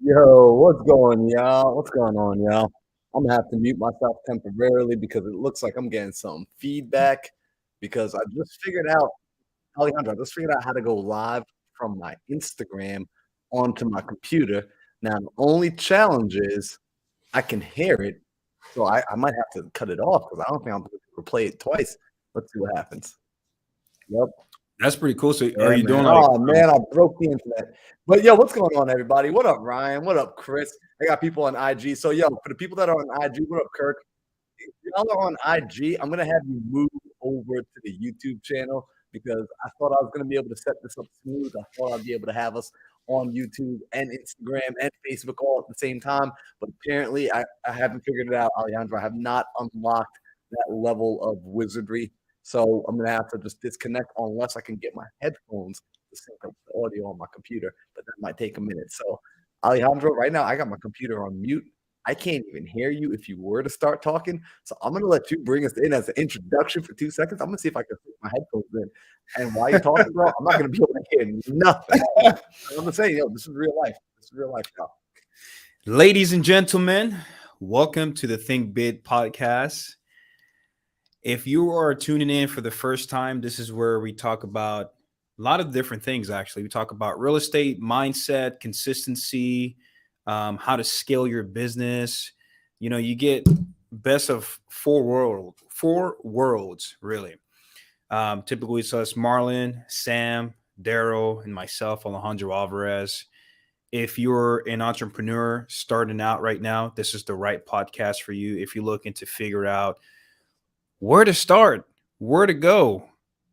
Yo, what's going, y'all? What's going on, y'all? I'm gonna have to mute myself temporarily because it looks like I'm getting some feedback because I just figured out, Alejandro, I just figured out how to go live from my Instagram onto my computer. Now, the only challenge is I can hear it, so I might have to cut it off because I don't think I'm gonna be able to play it twice. Let's see what happens. Yep. That's pretty cool. So are Yeah, you man. doing like Oh man, I broke the internet. But yo, what's going on, everybody? What up, Ryan? What up, Chris? I got people on IG. So yo, for the people that are on IG, what up, Kirk? If y'all are on IG, I'm gonna have you move over to the YouTube channel because I thought I was gonna be able to set this up smooth. I thought I'd be able to have us on YouTube and Instagram and Facebook all at the same time. But apparently I haven't figured it out, Alejandro. I have not unlocked that level of wizardry. So I'm gonna have to just disconnect unless I can get my headphones to sync up the audio on my computer, but that might take a minute. So Alejandro, right now I got my computer on mute. I can't even hear you if you were to start talking. So I'm gonna let you bring us in as an introduction for 2 seconds. I'm gonna see if I can put my headphones in. And while you're talking, bro, I'm not gonna be able to hear nothing. I'm gonna say, yo, this is real life. This is real life, y'all. ladies and gentlemen, welcome to the Think Big podcast. If you are tuning in for the first time, this is where we talk about a lot of different things. Actually, we talk about real estate, mindset, consistency, how to scale your business. You get best of four worlds, really. Typically, it's us, Marlon, Sam, Daryl, and myself, Alejandro Alvarez. If you're an entrepreneur starting out right now, this is the right podcast for you. If you're looking to figure out where to start, where to go,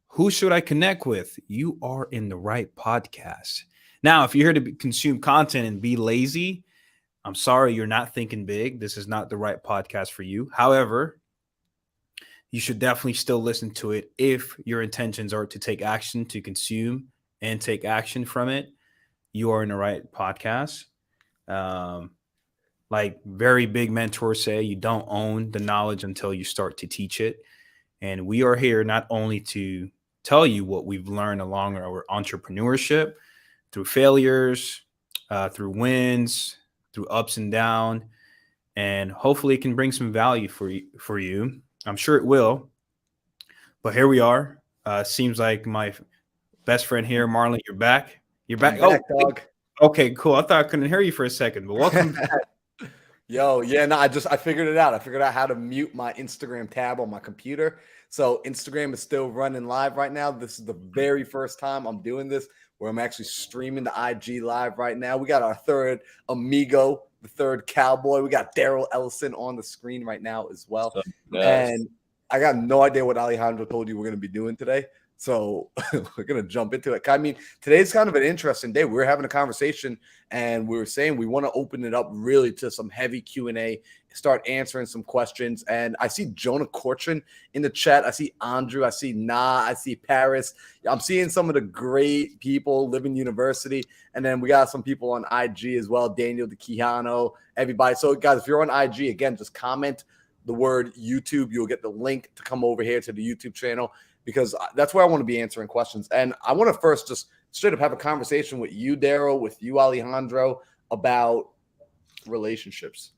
who should I connect with, you are in the right podcast. Now, if you're here to consume content and be lazy, I'm sorry, you're not thinking big. This is not the right podcast for you. However, you should definitely still listen to it if your intentions are to take action, to consume and take action from it. You are in the right podcast. Um, like very big mentors say, you don't own the knowledge until you start to teach it. And we are here not only to tell you what we've learned along our entrepreneurship through failures, through wins, through ups and downs, and hopefully it can bring some value for you. I'm sure it will. But here we are. Seems like my best friend here, Marlon, you're back. You're I'm back. Oh, back, dog. okay, cool. I thought I couldn't hear you for a second, but welcome back. Yo, yeah, no, I figured it out. I figured out how to mute my Instagram tab on my computer. So Instagram is still running live right now. This is the very first time I'm doing this where I'm actually streaming the IG live right now. We got our third amigo, the third cowboy. We got Daryl Ellison on the screen right now as well. So, guys, And I got no idea what Alejandro told you we're going to be doing today. So we're going to jump into it. I mean, today's kind of an interesting day. We were having a conversation and we were saying we want to open it up really to some heavy Q&A, start answering some questions. And I see Jonah Cortrin in the chat. I see Andrew. I see Na. I see Paris. I'm seeing some of the great people, Living University. And then we got some people on IG as well, Daniel DeQuijano, everybody. So guys, if you're on IG, again, just comment the word YouTube. You'll get the link to come over here to the YouTube channel because that's where I want to be answering questions. And I want to first just straight up have a conversation with you, Daryl, with you, Alejandro, about relationships.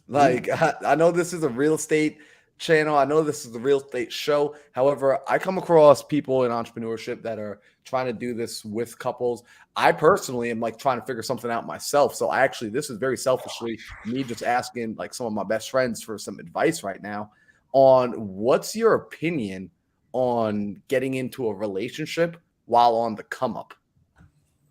Like, I know this is a real estate channel. I know this is a real estate show. However, I come across people in entrepreneurship that are trying to do this with couples. I personally am like trying to figure something out myself. So I actually, this is very selfishly me just asking like some of my best friends for some advice right now on what's your opinion on getting into a relationship while on the come up,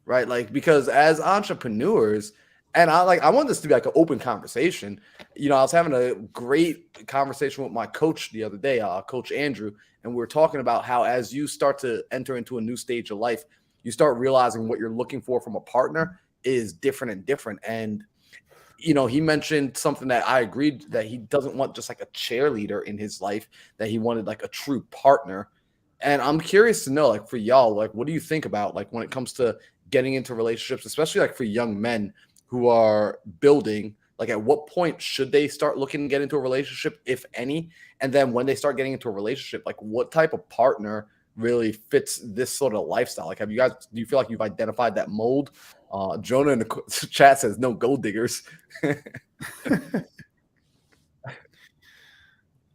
right? Like, because as entrepreneurs, and I want this to be like an open conversation. I was having a great conversation with my coach the other day, Coach Andrew, and we were talking about how as you start to enter into a new stage of life, you start realizing what you're looking for from a partner is different and different. And he mentioned something that I agreed that he doesn't want just like a cheerleader in his life, that he wanted like a true partner. And I'm curious to know, like for y'all, like what do you think about like when it comes to getting into relationships, especially like for young men who are building, like at what point should they start looking to get into a relationship, if any? And then when they start getting into a relationship, like what type of partner really fits this sort of lifestyle? Like do you feel like you've identified that mold Jonah in the chat says no gold diggers.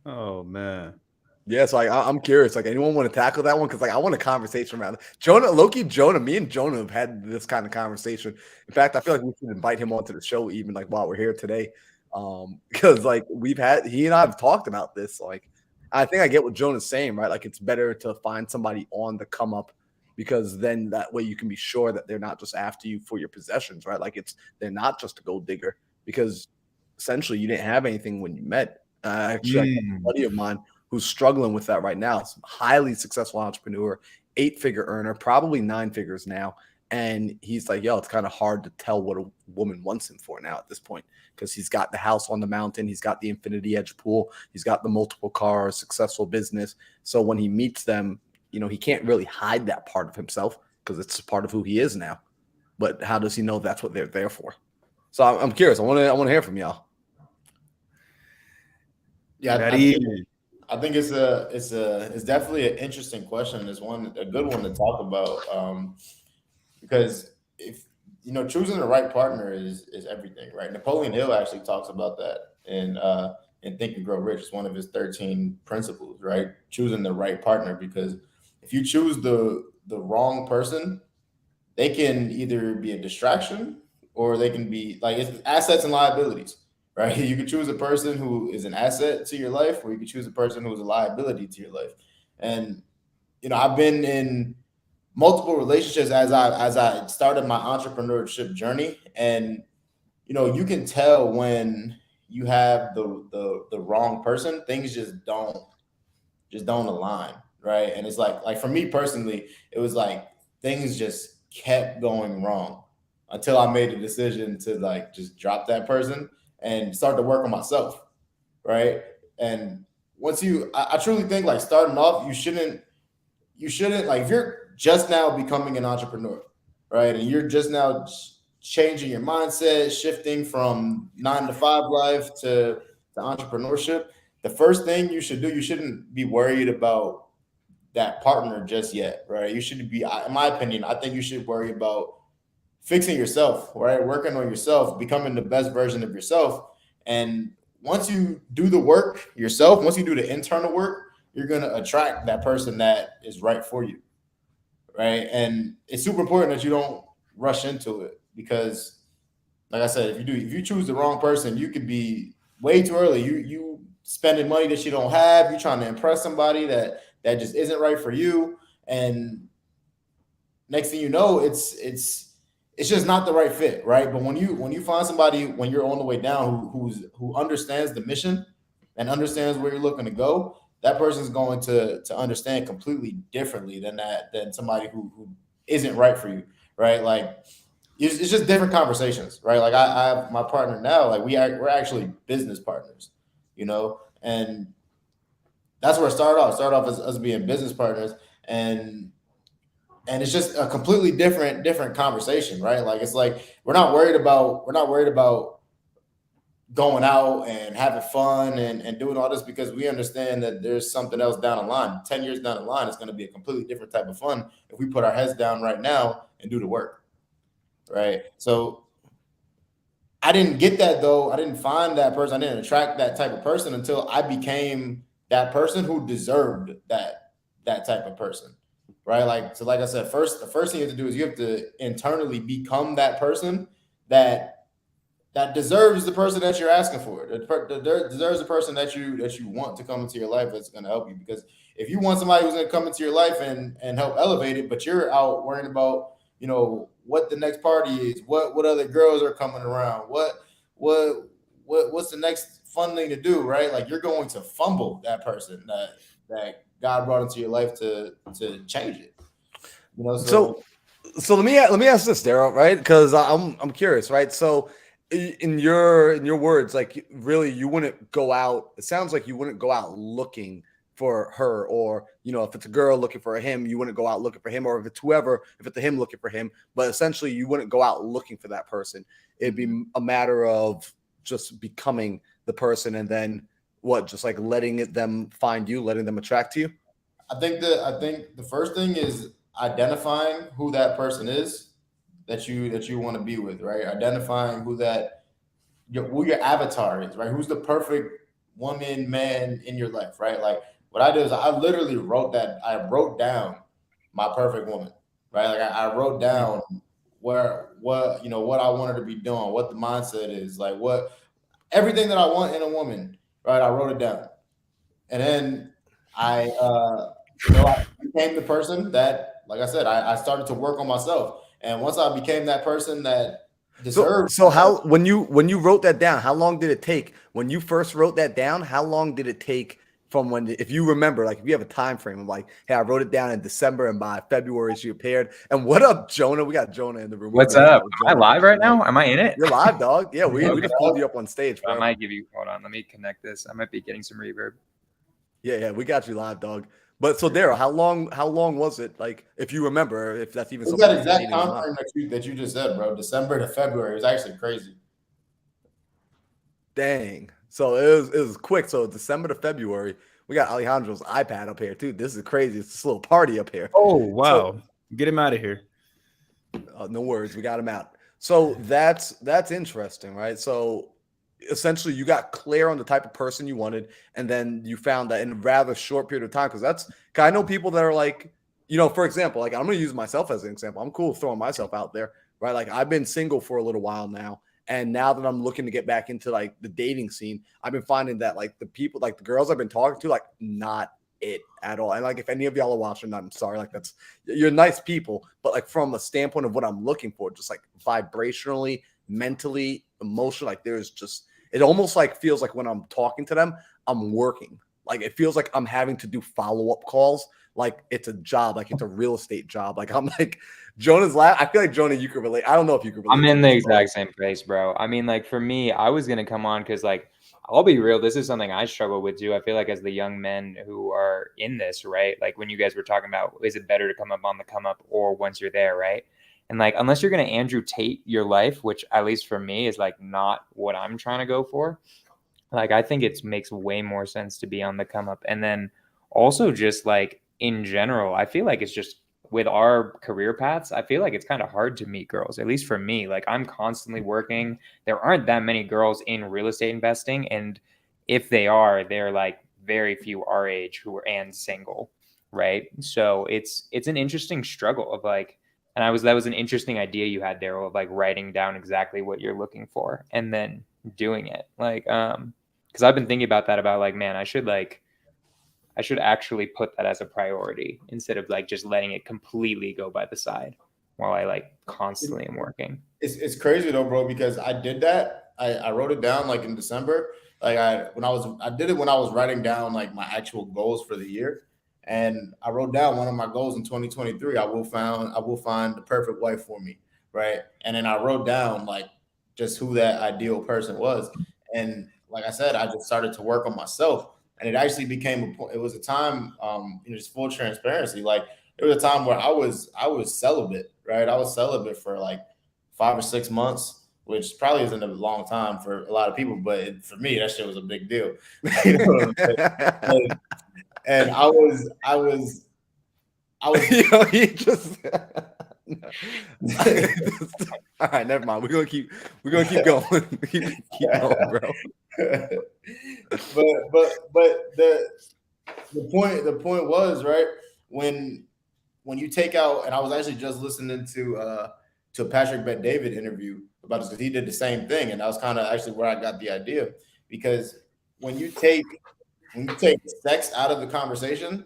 Oh man. Yeah, so I'm curious. Like, anyone want to tackle that one? Because like I want a conversation around it. Jonah, Loki, Jonah. Me and Jonah have had this kind of conversation. In fact, I feel like we should invite him onto the show, even like while we're here today, because like he and I have talked about this. Like, I think I get what Jonah's saying, right? Like, it's better to find somebody on the come up because then that way you can be sure that they're not just after you for your possessions, right? Like, they're not just a gold digger because essentially you didn't have anything when you met. Actually, like a buddy of mine who's struggling with that right now. Some highly successful entrepreneur, 8-figure earner, probably 9 figures now. And he's like, yo, it's kind of hard to tell what a woman wants him for now at this point because he's got the house on the mountain. He's got the infinity edge pool. He's got the multiple cars, successful business. So when he meets them, he can't really hide that part of himself because it's part of who he is now. But how does he know that's what they're there for? So I'm curious. I want to hear from y'all. Yeah, I think it's definitely an interesting question. It's a good one to talk about because if choosing the right partner is everything, right? Napoleon Hill actually talks about that in Think and Grow Rich. It's one of his 13 principles, right? Choosing the right partner, because if you choose the wrong person, they can either be a distraction or they can be like it's assets and liabilities. Right? You could choose a person who is an asset to your life, or you could choose a person who is a liability to your life. And I've been in multiple relationships as I started my entrepreneurship journey, and you can tell when you have the wrong person, things just don't align, right? And it's like for me personally, it was like things just kept going wrong until I made a decision to like just drop that person and start to work on myself, right? And once I truly think like starting off, you shouldn't like if you're just now becoming an entrepreneur, right? And you're just now changing your mindset, shifting from 9-to-5 life to entrepreneurship. The first thing you should do, you shouldn't be worried about that partner just yet, right? You should be, in my opinion, I think you should worry about fixing yourself, right? Working on yourself, becoming the best version of yourself. And once you do the work yourself, once you do the internal work, you're going to attract that person that is right for you, right? And it's super important that you don't rush into it because, like I said, if you choose the wrong person, you could be way too early. You spending money that you don't have. You're trying to impress somebody that just isn't right for you. And next thing you know, it's just not the right fit, right? But when you find somebody when you're on the way down who understands the mission and understands where you're looking to go, that person's going to understand completely differently than somebody who isn't right for you, right? Like it's just different conversations, right? Like I have my partner now, like we're actually business partners, and that's where it started off. It started off as us being business partners, and it's just a completely different conversation, right? Like it's like we're not worried about going out and having fun and doing all this because we understand that there's something else down the line. 10 years down the line, it's going to be a completely different type of fun if we put our heads down right now and do the work, right? So I didn't get that though. I didn't find that person. I didn't attract that type of person until I became that person who deserved that type of person. Right. Like I said, the first thing you have to do is you have to internally become that person that deserves the person that you're asking for. That deserves the person that you want to come into your life that's going to help you. Because if you want somebody who's going to come into your life and help elevate it, but you're out worrying about, what the next party is, what other girls are coming around, what's the next fun thing to do, right? Like you're going to fumble that person that God brought into your life to change it. So let me ask this, Daryl, right? Because I'm curious, right? So in your words, like really you wouldn't go out. It sounds like you wouldn't go out looking for her, or if it's a girl looking for him, you wouldn't go out looking for him, or if it's a him looking for him. But essentially, you wouldn't go out looking for that person. It'd be a matter of just becoming the person, and then just like letting them find you, letting them attract you. I think the first thing is identifying who that person is, that you want to be with, right? Identifying who your avatar is, right? Who's the perfect woman, man in your life, right? Like what I did is I literally wrote down my perfect woman, right? Like I wrote down what I wanted to be doing, what the mindset is, like what everything that I want in a woman, right? I wrote it down. And then I became the person that, like I said, I started to work on myself. And once I became that person that deserved, So how when you wrote that down, how long did it take when you first wrote that down? How long did it take from when, if you remember, like if you have a time frame of like, hey, I wrote it down in December and by February she appeared. And what up, Jonah? We got Jonah in the room. What's We up? with Am I Jonah. live right now? Am I in it? You're live, dog. Yeah, we Okay. just pulled you up on stage, I bro. might give you. Hold on. Let me connect this. I might be getting some reverb. Yeah, we got you live, dog. But so Daryl, how long was it? Like, if you remember, if that's even it's something that exact dating or time not. frame that you just said, bro. December to February. It was actually crazy. Dang. So it was quick. So December to February, we got Alejandro's iPad up here too. This is crazy. It's this little party up here. Oh wow! Get him out of here. No worries, we got him out. So that's interesting, right? So essentially, you got clear on the type of person you wanted, and then you found that in a rather short period of time. Because I know people that are like, for example, like I'm going to use myself as an example. I'm cool throwing myself out there, right? Like I've been single for a little while now. And now that I'm looking to get back into like the dating scene, I've been finding that like the people, like the girls I've been talking to, like not it at all. And like if any of y'all are watching, I'm sorry, like you're nice people, but like from a standpoint of what I'm looking for, just like vibrationally, mentally, emotionally, like it almost like feels like when I'm talking to them, I'm working. Like it feels like I'm having to do follow-up calls, like it's a job, like it's a real estate job. Like I'm like Jonah's laugh. I feel like Jonah, you could relate. I don't know if you could relate. I'm in the exact same place, bro. I mean, like for me, I was gonna come on because, like, I'll be real. This is something I struggle with too. I feel like as the young men who are in this, right? Like when you guys were talking about, is it better to come up on the come up or once you're there, right? And like, unless you're gonna Andrew Tate your life, which at least for me is like not what I'm trying to go for. Like I think it makes way more sense to be on the come up, and then also just like in general, I feel like it's just with our career paths, I feel like it's kind of hard to meet girls, at least for me. Like I'm constantly working. There aren't that many girls in real estate investing. And if they are, they're like very few our age who are and single. Right. So it's an interesting struggle of like, and that was an interesting idea you had, Daryl, of like writing down exactly what you're looking for and then doing it. Like, because I've been thinking about that about like, man, I should actually put that as a priority instead of like just letting it completely go by the side while I like constantly am working. It's crazy though, bro, because I did that. I wrote it down like in December. Like I did it when I was writing down like my actual goals for the year. And I wrote down one of my goals in 2023. I will find the perfect wife for me. Right. And then I wrote down like just who that ideal person was. And like I said, I just started to work on myself. And it actually became it was a time, just full transparency. Like it was a time where I was celibate, right? I was celibate for like 5 or 6 months, which probably isn't a long time for a lot of people, but for me, that shit was a big deal. You know what I'm saying? And I was he just all right, never mind. We're gonna keep going. keep going, bro. but the point was, right, when you take out, and I was actually just listening to a Patrick Bet-David interview about this because he did the same thing, and that was kind of actually where I got the idea, because when you take sex out of the conversation,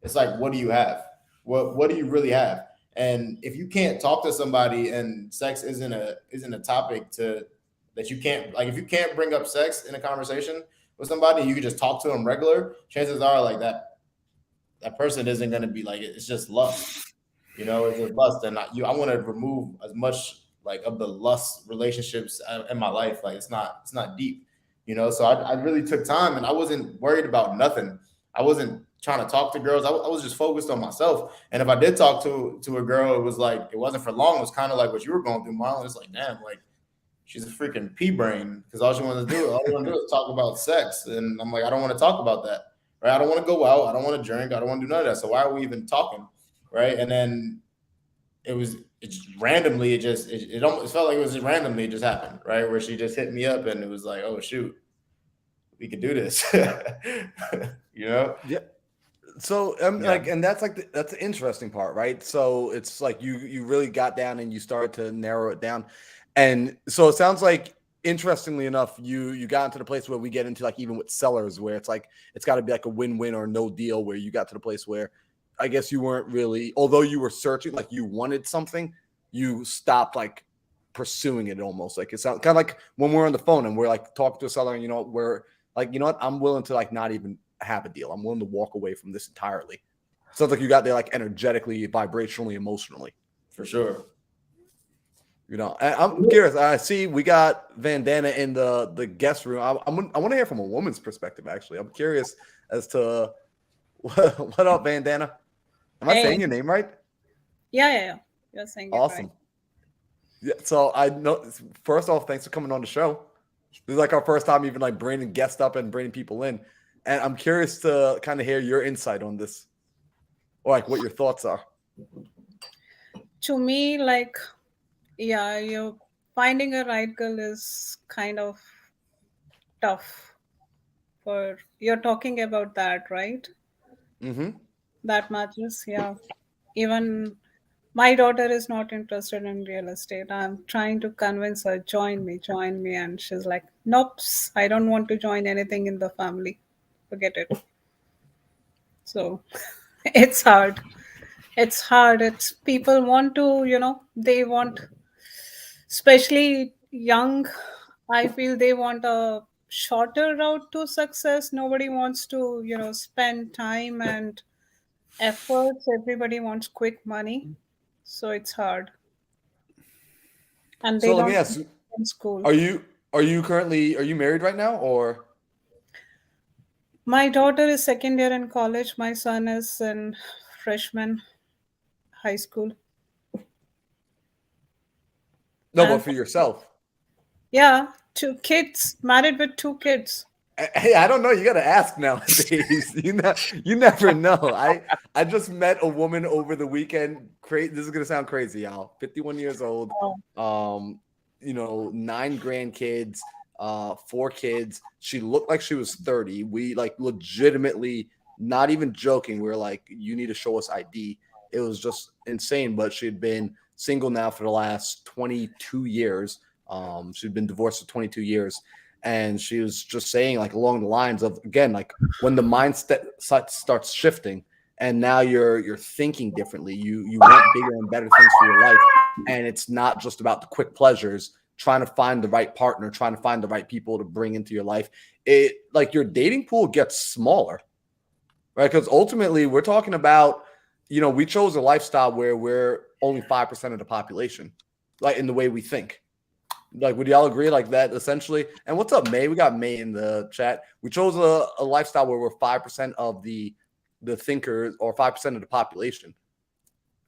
it's like, what do you have? What do you really have? And if you can't talk to somebody and sex isn't a topic that you can't, like, if you can't bring up sex in a conversation with somebody, you can just talk to them regular, chances are like that person isn't going to be like, it's just lust, it's just lust. And I want to remove as much like of the lust relationships in my life. Like it's not deep, so I really took time, and I wasn't worried about nothing. I wasn't trying to talk to girls. I was just focused on myself. And if I did talk to a girl, it was like, it wasn't for long. It was kind of like what you were going through, Marlon. It's like, damn, like she's a freaking pea brain, because all she wants to do is talk about sex. And I'm like, I don't want to talk about that, right? I don't want to go out. I don't want to drink. I don't want to do none of that. So why are we even talking, right? And then it was randomly, it almost felt like it was just randomly it just happened, right? Where she just hit me up and it was like, oh shoot, we could do this. You know? Yeah. So like, and that's like that's the interesting part, right? So it's like you really got down and you started to narrow it down, and so it sounds like, interestingly enough, you got into the place where we get into, like, even with sellers, where it's like it's got to be like a win-win or no deal, where you got to the place where I guess you weren't really, although you were searching, like you wanted something, you stopped like pursuing it almost. Like it's kind of like when we're on the phone and we're like talking to a seller, and we're like, you know what, I'm willing to like not even have a deal. I'm willing to walk away from this entirely. Sounds like you got there like energetically, vibrationally, emotionally. For sure. And I'm curious. I see we got Vandana in the guest room. I want to hear from a woman's perspective. Actually, I'm curious as to what up, Vandana. Am I saying your name right? Yeah. You're saying it Awesome. right. Yeah. So I know. First off, thanks for coming on the show. This is like our first time even like bringing guests up and bringing people in, and I'm curious to kind of hear your insight on this, or like what your thoughts are. To me, like, yeah, you finding a right girl is kind of tough. You're talking about that, right? Mm-hmm. That matters, yeah. Even my daughter is not interested in real estate. I'm trying to convince her, join me, and she's like, nope, I don't want to join anything in the family. Forget it. So it's hard. It's people want to, they want, especially young, I feel they want a shorter route to success. Nobody wants to, spend time and efforts. Everybody wants quick money. So it's hard. And they So let me don't ask: in school. Are you married right now, or? My daughter is second year in college. My son is in freshman high school. No, And but for yourself. yeah, 2 kids, married with 2 kids. Hey, I don't know. You got to ask nowadays. You never know. I just met a woman over the weekend. This is gonna sound crazy, y'all. 51 years old. 9 grandkids, 4 kids. She looked like she was 30. We like legitimately, not even joking. We were like, you need to show us ID. It was just insane. But she had been single now for the last 22 years. She'd been divorced for 22 years. And she was just saying, like, along the lines of, again, like when the mindset starts shifting and now you're thinking differently, you want bigger and better things for your life. And it's not just about the quick pleasures, trying to find the right partner, trying to find the right people to bring into your life. It like your dating pool gets smaller, right? Because ultimately we're talking about, we chose a lifestyle where we're only 5% of the population, like in the way we think. Like, would y'all agree like that essentially? And what's up, May? We got May in the chat. We chose a lifestyle where we're 5% of the thinkers, or 5% of the population.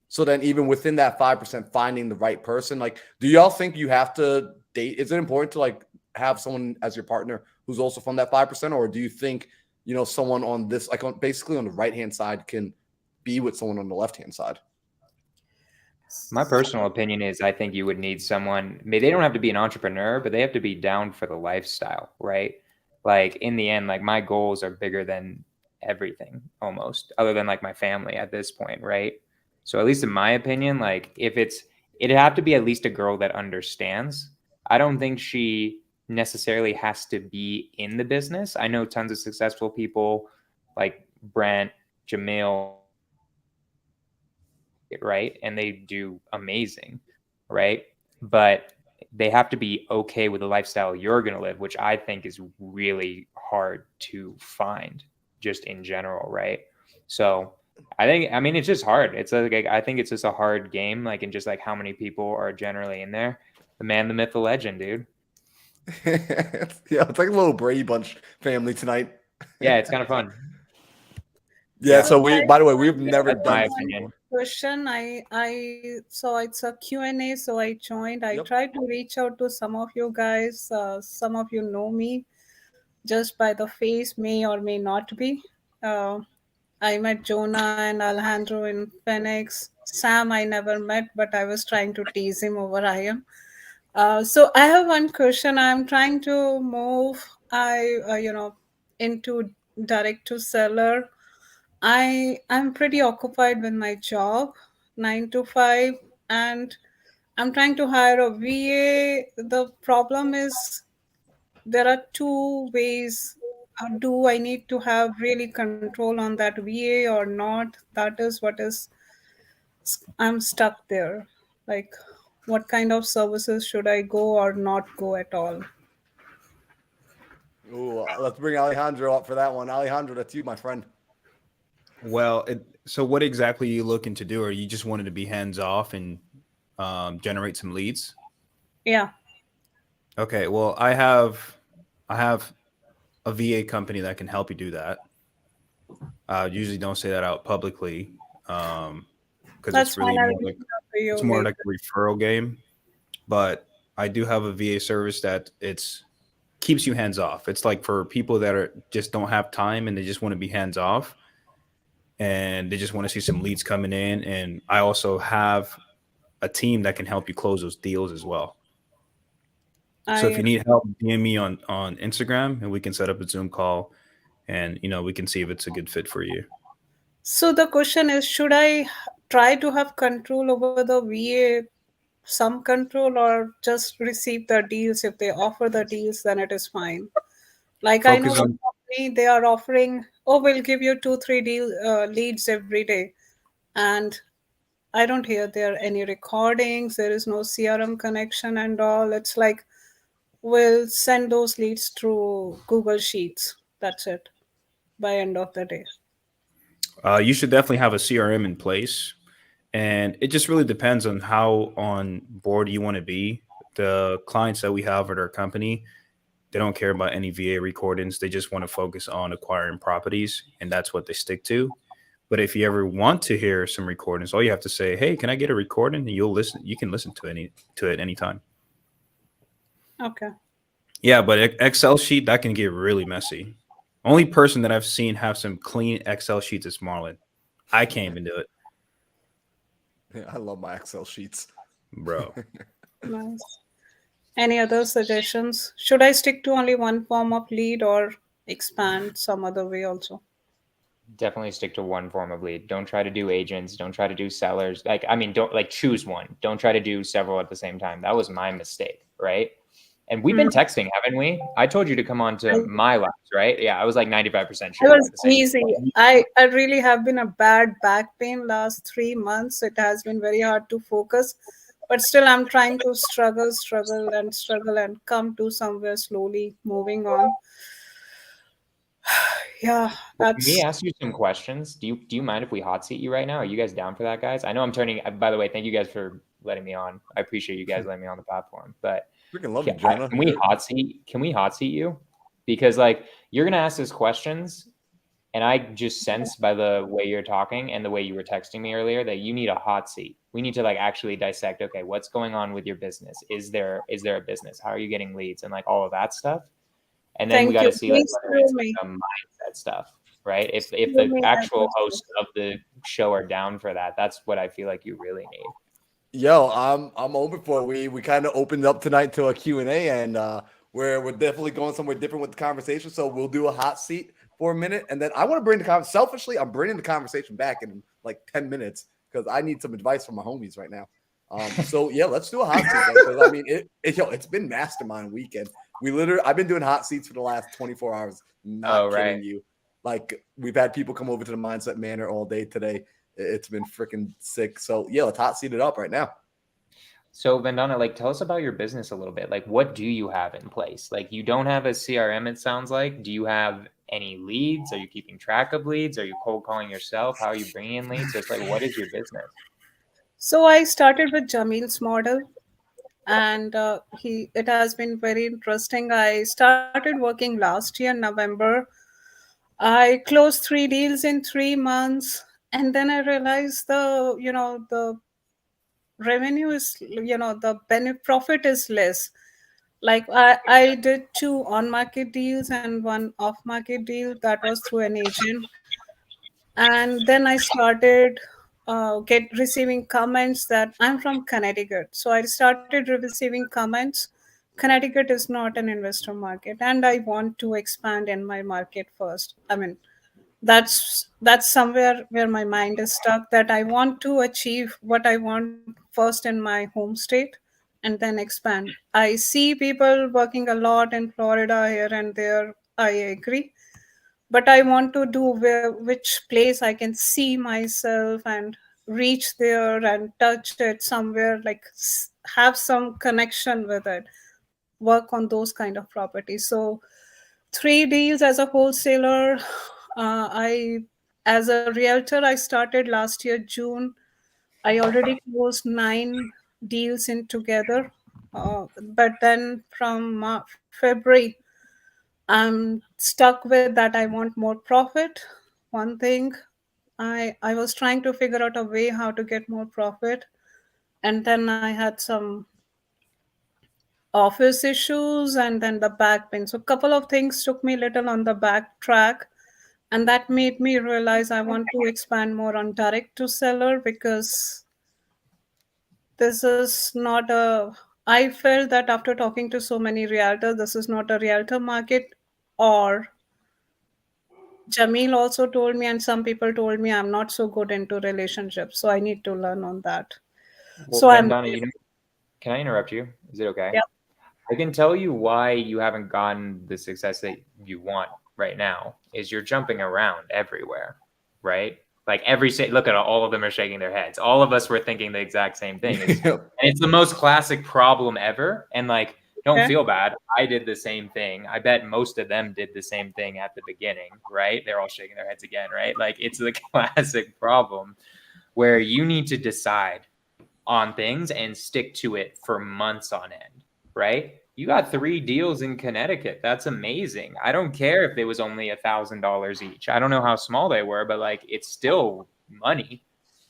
So then even within that 5%, finding the right person, like, do y'all think you have to date? Is it important to like have someone as your partner who's also from that 5%? Or do you think, someone on this, like basically on the right-hand side can be with someone on the left-hand side? My personal opinion is I think you would need someone, maybe they don't have to be an entrepreneur, but they have to be down for the lifestyle, right? Like in the end, like my goals are bigger than everything almost, other than like my family at this point, right? So at least in my opinion, like it'd have to be at least a girl that understands. I don't think she necessarily has to be in the business. I know tons of successful people like Brent, Jamil, right? And they do amazing, right? But they have to be okay with the lifestyle you're going to live, which I think is really hard to find just in general, right? So I mean, it's just hard. It's like, I think it's just a hard game, like, and just like how many people are generally in there. The man, the myth, the legend, dude. Yeah, it's like a little Brady Bunch family tonight. Yeah, it's kind of fun. Yeah, so by the way, we've never That's done my this opinion. before. Question. I so it's a Q&A, so I joined. I Yep. tried to reach out to some of you guys. Some of you know me just by the face, may or may not be. I met Jonah and Alejandro in Phoenix. Sam, I never met, but I was trying to tease him over IM. So I have one question. I'm trying to move, into direct to seller. I'm pretty occupied with my job, 9 to 5, and I'm trying to hire a VA. The problem is there are two ways. Do I need to have really control on that VA or not? That is what is I'm stuck there. Like, what kind of services should I go or not go at all? Ooh, let's bring Alejandro up for that one. Alejandro, that's you, my friend. Well, so what exactly are you looking to do? Or you just wanted to be hands off and generate some leads? Yeah. Okay. Well, I have a VA company that can help you do that. Usually don't say that out publicly because That's it's fine. really I'll more reach like out to you it's more later. like a referral game. But I do have a VA service that it's keeps you hands off. It's like for people that are just don't have time and they just want to be hands off and they just want to see some leads coming in. And I also have a team that can help you close those deals as well. So if I you need help, DM me on Instagram and we can set up a Zoom call and we can see if it's a good fit for you. So the question is, should I try to have control over the VA, some control, or just receive the deals? If they offer the deals, then it is fine. Like, I know Focus one on company, they are offering, oh, we'll give you 2 3 leads every day, and I don't hear there any recordings. There is no CRM connection and all. It's like we'll send those leads through Google Sheets. That's it. By end of the day. you should definitely have a CRM in place. And it just really depends on how on board you want to be. The clients that we have at our company, they don't care about any VA recordings. They just want to focus on acquiring properties, and that's what they stick to. But if you ever want to hear some recordings, all you have to say, "Hey, can I get a recording?" And you'll listen. You can listen to it anytime. Okay. Yeah, but Excel sheet that can get really messy. Only person that I've seen have some clean Excel sheets is Marlon. I can't even do it, Yeah, I love my Excel sheets. bro. Nice. Any other suggestions? Should I stick to only one form of lead or expand some other way also? Definitely stick to one form of lead. Don't try to do agents. Don't try to do sellers. Like, I mean, don't like choose one. Don't try to do several at the same time. That was my mistake, right? And we've been Mhm. texting, haven't we? I told you to come on to I, my lives, right? Yeah, I was like 95% I sure was at the same easy. time. I really have been a bad back pain last 3 months. It has been very hard to focus, but still I'm trying to struggle and come to somewhere slowly moving on. Yeah, Well, can we that's ask you some questions? Do you mind if we hot seat you right now? Are you guys down for that, guys? I know I'm turning. By the way, thank you guys for letting me on. I appreciate you guys letting me on the platform. But Freaking love you, can, Jonah. can we hot seat? Can we hot seat you? Because like you're gonna ask us questions, and I just sense by the way you're talking and the way you were texting me earlier that you need a hot seat. We need to like actually dissect. Okay, what's going on with your business? Is there a business? How are you getting leads and like all of that stuff? And then we thank got you. to see like Please whether tell it's me. like a mindset stuff, right? If Tell the me actual that. hosts of the show are down for that, that's what I feel like you really need. Yo, I'm open for it. We kind of opened up tonight to a Q&A, and we're definitely going somewhere different with the conversation. So we'll do a hot seat for a minute, and then I want to bring the conversation. Selfishly, I'm bringing the conversation back in like 10 minutes because I need some advice from my homies right now. So yeah, let's do a hot seat because I mean it's been mastermind weekend. I've been doing hot seats for the last 24 hours. Not Oh, kidding right. you. Like we've had people come over to the Mindset Manor all day today. It's been freaking sick. So yeah, let's hot seat it up right now. So Vandana, like tell us about your business a little bit. Like what do you have in place? Like you don't have a CRM, it sounds like. Do you have any leads? Are you keeping track of leads? Are you cold calling yourself? How are you bringing in leads? Just like what is your business? So I started with Jamil's model, and he it has been very interesting. I started working last year November. I closed 3 deals in 3 months, and then I realized the revenue is, the profit is less. Like, I did 2 on market deals and 1 off market deal that was through an agent. And then I started get receiving comments that I'm from Connecticut. So I started receiving comments. Connecticut is not an investor market, and I want to expand in my market first. I mean, that's somewhere where my mind is stuck, that I want to achieve what I want first in my home state and then expand. I see people working a lot in Florida here and there. I agree, but I want to do which place I can see myself and reach there and touch it somewhere, like have some connection with it, work on those kind of properties. So 3 deals as a wholesaler. I As a realtor, I started last year June. I already closed 9 deals in together. But then from February, I'm stuck with that. I want more profit. One thing, I was trying to figure out a way how to get more profit, and then I had some office issues and then the back pain. So a couple of things took me a little on the back track, and that made me realize I want to expand more on direct to seller, because this is not a I felt that after talking to so many realtors, this is not a realtor market. Or Jamil also told me, and some people told me, I'm not so good into relationships, so I need to learn on that. Well, So I'm Vandana, can I interrupt you? Is it okay? yeah. I can tell you why you haven't gotten the success that you want right now is you're jumping around everywhere, right? Like look at all of them are shaking their heads. All of us were thinking the exact same thing. And it's the most classic problem ever. And like, don't Okay. feel bad. I did the same thing. I bet most of them did the same thing at the beginning, right? They're all shaking their heads again, right? Like it's the classic problem where you need to decide on things and stick to it for months on end, right? You got 3 deals in Connecticut. That's amazing. I don't care if it was only $1,000 each. I don't know how small they were, but like it's still money,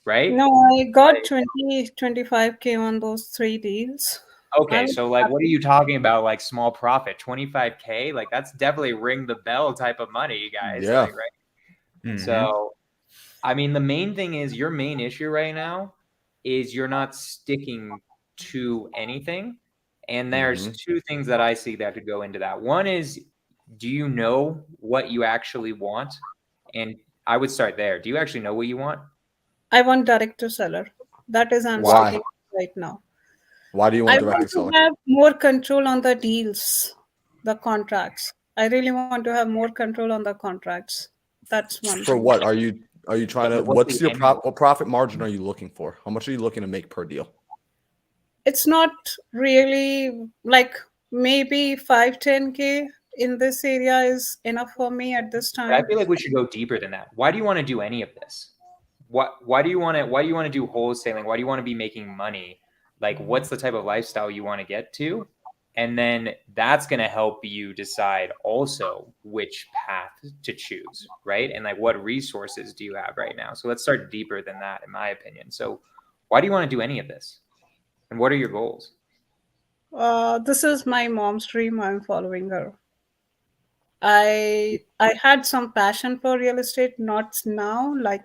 right? No, I got Like, 25K on those 3 deals. I okay, was so like what are happy. you talking about? Like small profit, 25K? Like that's definitely ring the bell type of money, guys. Yeah. Like, right? Mhm. So I mean, the main thing is your main issue right now is you're not sticking to anything. And there's 2 things that I see that could go into that. One is, do you know what you actually want? And I would start there. Do you actually know what you want? I want direct to seller. That is I'm Why? sticking right now. Why do you I want direct to want to seller? have more control on the deals, the contracts. I really want to have more control on the contracts. That's one For thing. what are you trying to? What's What's the your end goal? what profit margin are you looking for? How much are you looking to make per deal? It's not really like, maybe 5-10K in this area is enough for me at this But I time. feel like we should go deeper than that. Why do you want to do any of this? Why do you want to do wholesaling? Why do you want to be making money? Like what's the type of lifestyle you want to get to? And then that's going to help you decide also which path to choose, right? And like what resources do you have right now? So let's start deeper than that, in my opinion. So why do you want to do any of this? And what are your goals? This is my mom's dream. I'm following her. I had some passion for real estate, not now, like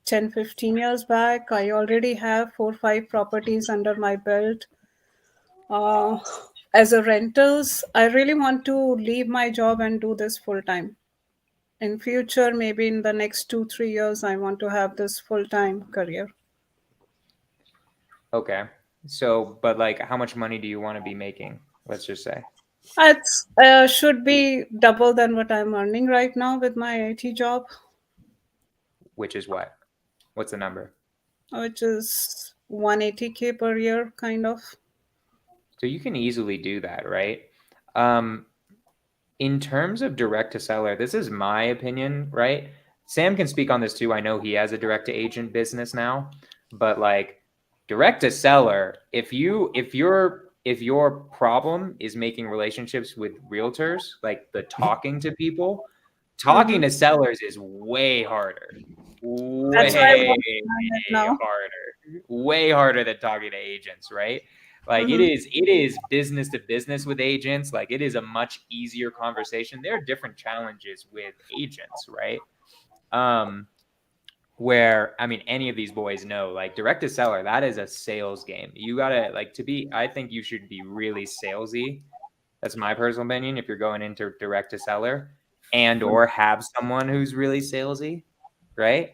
10-15 years back. I already have 4-5 properties under my belt. Uh, as a rentals, I really want to leave my job and do this full time. In future, maybe in the next 2-3 years, I want to have this full time career. Okay. So, but like how much money do you want to be making? Let's just say. It should be double than what I'm earning right now with my IT job, Which is what? What's the number? which is 180K per year, kind of. So you can easily do that, right? In terms of direct to seller, this is my opinion, right? Sam can speak on this too. I know he has a direct to agent business now, but like direct to seller, if your problem is making relationships with realtors, like the talking to people, talking to sellers is way harder. That's why I Way want to learn it now. harder. Way harder than talking to agents, right? Like Mhm. it is business to business with agents. Like it is a much easier conversation. There are different challenges with agents, right? where, I mean, any of these boys know, like direct to seller, that is a sales game. You gotta like I think you should be really salesy. That's my personal opinion. If you're going into direct to seller and or have someone who's really salesy, right?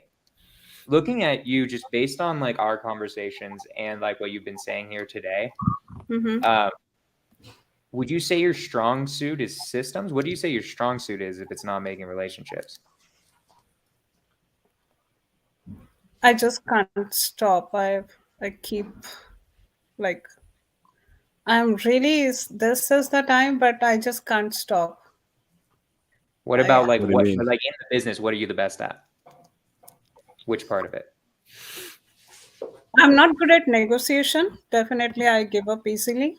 Looking at you just based on like our conversations and like what you've been saying here today, would you say your strong suit is systems? What do you say your strong suit is if it's not making relationships? I just can't stop. I keep like I'm really this is the time, but I just can't stop. What about like What do you mean? like in the business, what are you the best at? Which part of it? I'm not good at negotiation. Definitely, I give up easily.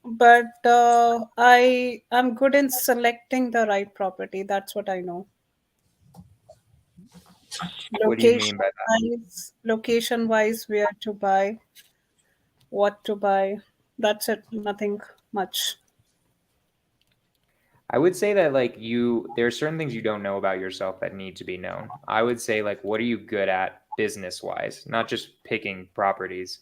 But I'm good in selecting the right property. That's what I know. What do you mean by that? Location wise, where to buy, what to buy. That's it. Nothing much. I would say that like there are certain things you don't know about yourself that need to be known. I would say like, what are you good at business wise? Not just picking properties.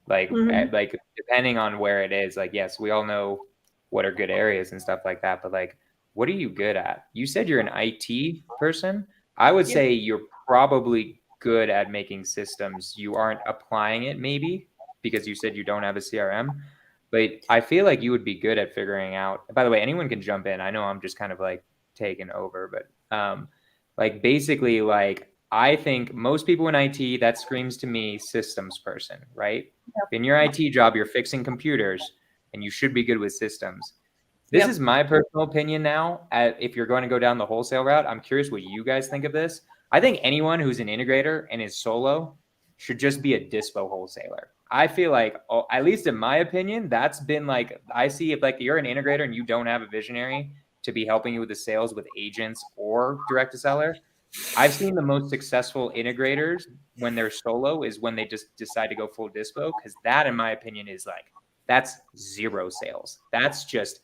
Like like depending on where it is. Like yes, we all know what are good areas and stuff like that. But like, what are you good at? You said you're an IT person. I would say you're probably good at making systems. You aren't applying it maybe because you said you don't have a CRM. But I feel like you would be good at figuring out. By the way, anyone can jump in. I know I'm just kind of like taking over, but like basically, like I think most people in IT, that screams to me systems person, right? Yep. In your IT job, you're fixing computers, and you should be good with systems. This Yep. is my personal opinion now. If you're going to go down the wholesale route, I'm curious what you guys think of this. I think anyone who's an integrator and is solo should just be a dispo wholesaler. I feel like, at least in my opinion, that's been like, I see if like you're an integrator and you don't have a visionary to be helping you with the sales with agents or direct to seller. I've seen the most successful integrators when they're solo is when they just decide to go full dispo, because that, in my opinion, is like, that's zero sales. That's just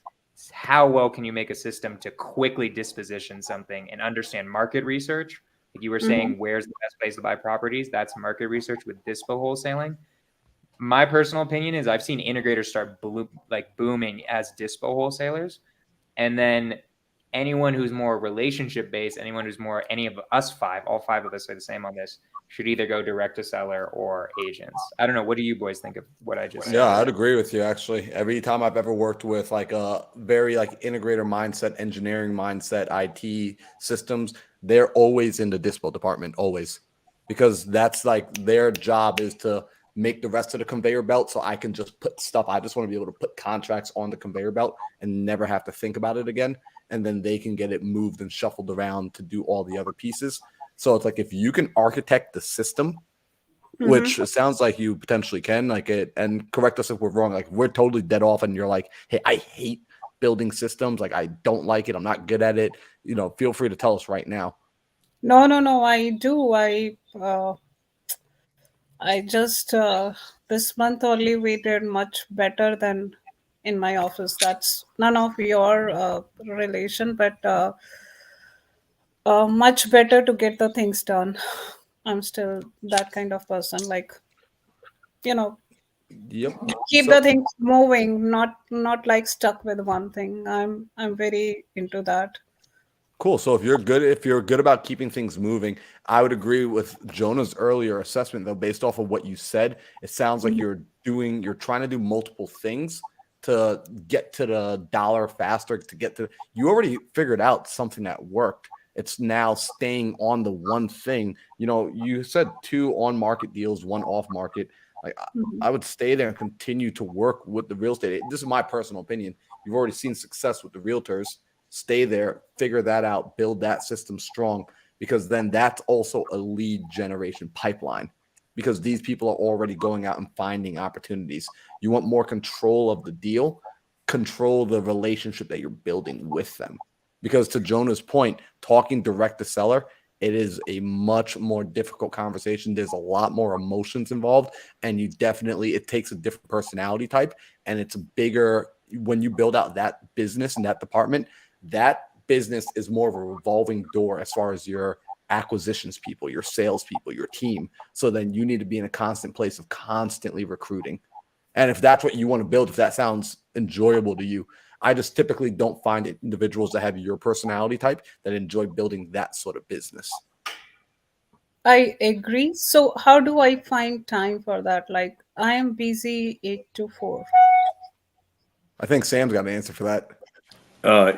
how well can you make a system to quickly disposition something and understand market research. Like you were saying, where's the best place to buy properties? That's market research with dispo wholesaling. My personal opinion is I've seen integrators start booming as dispo wholesalers. And then anyone who's more relationship based, anyone who's more any of us five, all five of us are the same on this, should either go direct to seller or agents. I don't know. What do you boys think of what I just said? Yeah, I'd agree with you actually. Every time I've ever worked with like a very like integrator mindset, engineering mindset, IT systems, they're always in the dispo department, always. Because that's like their job is to make the rest of the conveyor belt so I can just put stuff. I just want to be able to put contracts on the conveyor belt and never have to think about it again. And then they can get it moved and shuffled around to do all the other pieces. So it's like if you can architect the system, which it sounds like you potentially can, like it, and correct us if we're wrong. Like we're totally dead off, and you're like, hey, I hate building systems. Like I don't like it. I'm not good at it. You know, feel free to tell us right now. No, I do. I just this month only we did much better than in my office. That's none of your relation, but much better to get the things done. I'm still that kind of person, like, Yep. keep the things moving, not like stuck with one thing. I'm very into that. Cool. So if you're good about keeping things moving, I would agree with Jonah's earlier assessment, though, based off of what you said. It sounds like you're trying to do multiple things to get to the dollar faster, you already figured out something that worked. It's now staying on the one thing. You know, you said 2 on-market deals, 1 off-market. Like I would stay there and continue to work with the real estate. This is my personal opinion. You've already seen success with the realtors. Stay there, figure that out, build that system strong, because then that's also a lead generation pipeline, because these people are already going out and finding opportunities. You want more control of the deal, control the relationship that you're building with them. Because to Jonah's point, talking direct to seller, it is a much more difficult conversation. There's a lot more emotions involved, and it takes a different personality type, and it's bigger when you build out that business and that department. That business is more of a revolving door as far as your acquisitions people, your sales people, your team. So then you need to be in a constant place of constantly recruiting. And if that's what you want to build, if that sounds enjoyable to you, I just typically don't find individuals that have your personality type that enjoy building that sort of business. I agree. So how do I find time for that? Like I am busy 8 to 4. I think Sam's got an answer for that.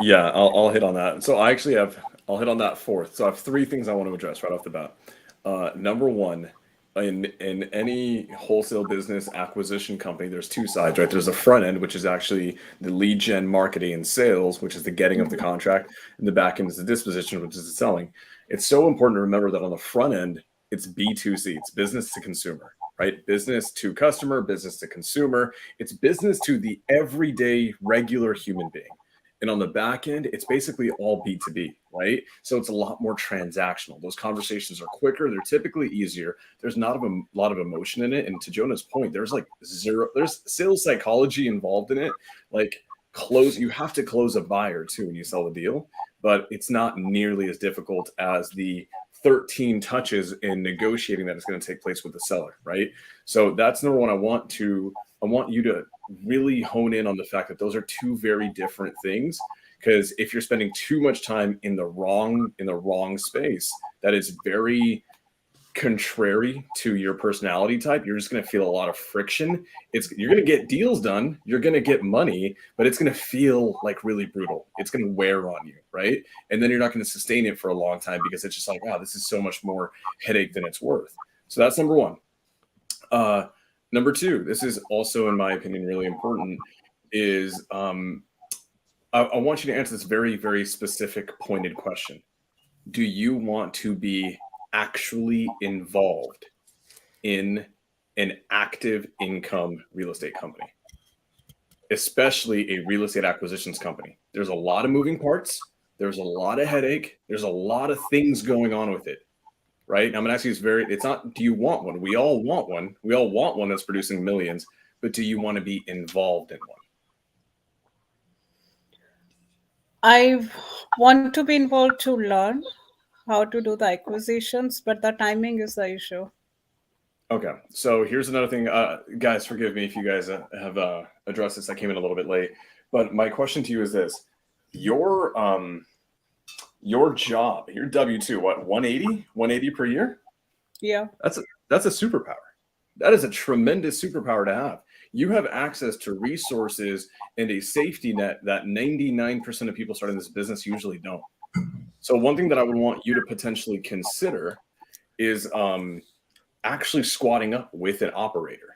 Yeah, I'll hit on that. So I'll hit on that fourth. So I have three things I want to address right off the bat. Number one, in any wholesale business acquisition company, there's two sides, right? There's a front end, which is actually the lead gen marketing and sales, which is the getting of the contract, and the back end is the disposition, which is the selling. It's so important to remember that on the front end, it's B2C, it's business to consumer, right? Business to customer, business to consumer. It's business to the everyday regular human being. And on the back end, it's basically all B2B, right? So it's a lot more transactional. Those conversations are quicker. They're typically easier. There's not a lot of emotion in it. And to Jonah's point, there's sales psychology involved in it. Like you have to close a buyer too when you sell the deal, but it's not nearly as difficult as the 13 touches in negotiating that is going to take place with the seller, right? So that's number one. I want you to really hone in on the fact that those are two very different things, because if you're spending too much time in the wrong space, that is very contrary to your personality type. You're just going to feel a lot of friction. You're going to get deals done, you're going to get money, but it's going to feel like really brutal. It's going to wear on you, right? And then you're not going to sustain it for a long time because it's just like, wow, this is so much more headache than it's worth. So that's number one. Number two, this is also, in my opinion, really important, is I want you to answer this very, very specific, pointed question. Do you want to be actually involved in an active income real estate company, especially a real estate acquisitions company? There's a lot of moving parts. There's a lot of headache. There's a lot of things going on with it. Right? I'm going to ask you it's not, do you want one? We all want one. We all want one that's producing millions, but do you want to be involved in one? I want to be involved to learn how to do the acquisitions, but the timing is the issue. Okay. So here's another thing. Guys, forgive me if you guys have addressed this. I came in a little bit late, but my question to you is this. Your job, your W-2, what, 180 per year? Yeah. That's a superpower. That is a tremendous superpower to have. You have access to resources and a safety net that 99% of people starting this business usually don't. So one thing that I would want you to potentially consider is actually squatting up with an operator,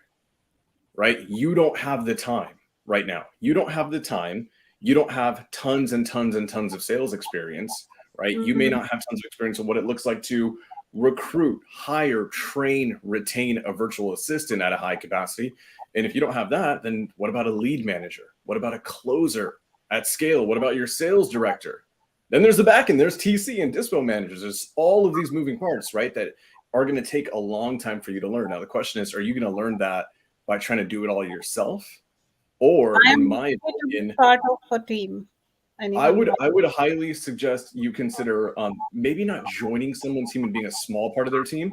right? You don't have the time right now. You don't have the time. You don't have tons and tons and tons of sales experience, right? Mm-hmm. You may not have tons of experience on what it looks like to recruit, hire, train, retain a virtual assistant at a high capacity. And if you don't have that, then what about a lead manager? What about a closer at scale? What about your sales director? Then there's the back end, there's TC and dispo managers. There's all of these moving parts, right, that are going to take a long time for you to learn. Now, the question is, are you going to learn that by trying to do it all yourself? Or, in my opinion, part of a team. I would highly suggest you consider maybe not joining someone's team and being a small part of their team,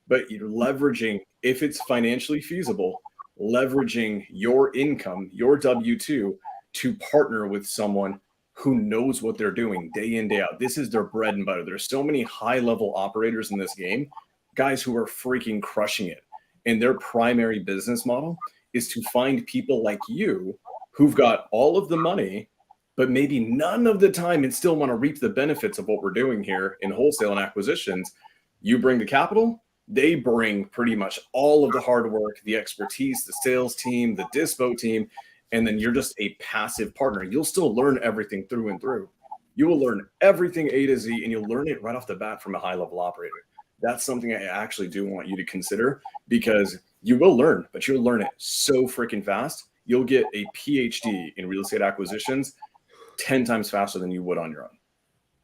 but you're leveraging, if it's financially feasible, leveraging your income, your W-2, to partner with someone who knows what they're doing day in, day out. This is their bread and butter. There's so many high-level operators in this game, guys who are freaking crushing it. And their primary business model is to find people like you who've got all of the money, but maybe none of the time and still want to reap the benefits of what we're doing here in wholesale and acquisitions. You bring the capital, they bring pretty much all of the hard work, the expertise, the sales team, the dispo team, and then you're just a passive partner. You'll still learn everything through and through. You will learn everything A to Z, and you'll learn it right off the bat from a high-level operator. That's something I actually do want you to consider, because you will learn, but you'll learn it so freaking fast. You'll get a PhD in real estate acquisitions 10 times faster than you would on your own.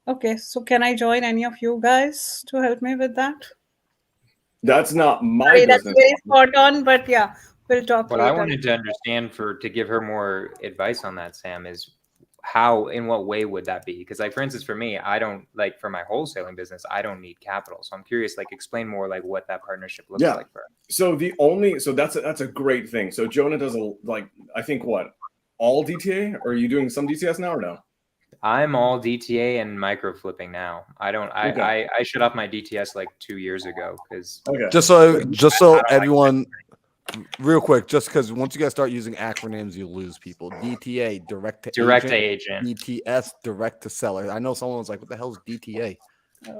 Okay, so can I join any of you guys to help me with that? That's not my business. That's very spot on, but yeah, we'll talk What later. I wanted to understand to give her more advice on that, Sam, is how, in what way would that be? Because like, for instance, for me, I don't like, for my wholesaling business, I don't need capital. So I'm curious, like, explain more like what that partnership looks Yeah. like for us. So that's a great thing. So Jonah does I think all DTA, or are you doing some DTS now or no? I'm all DTA and micro flipping now. I don't. Okay. I shut off my DTS like 2 years ago because Okay. Just so don't everyone, real quick, just because once you guys start using acronyms, you lose people. DTA, direct to agent. DTS, direct to seller. I know someone was like, "What the hell is DTA?"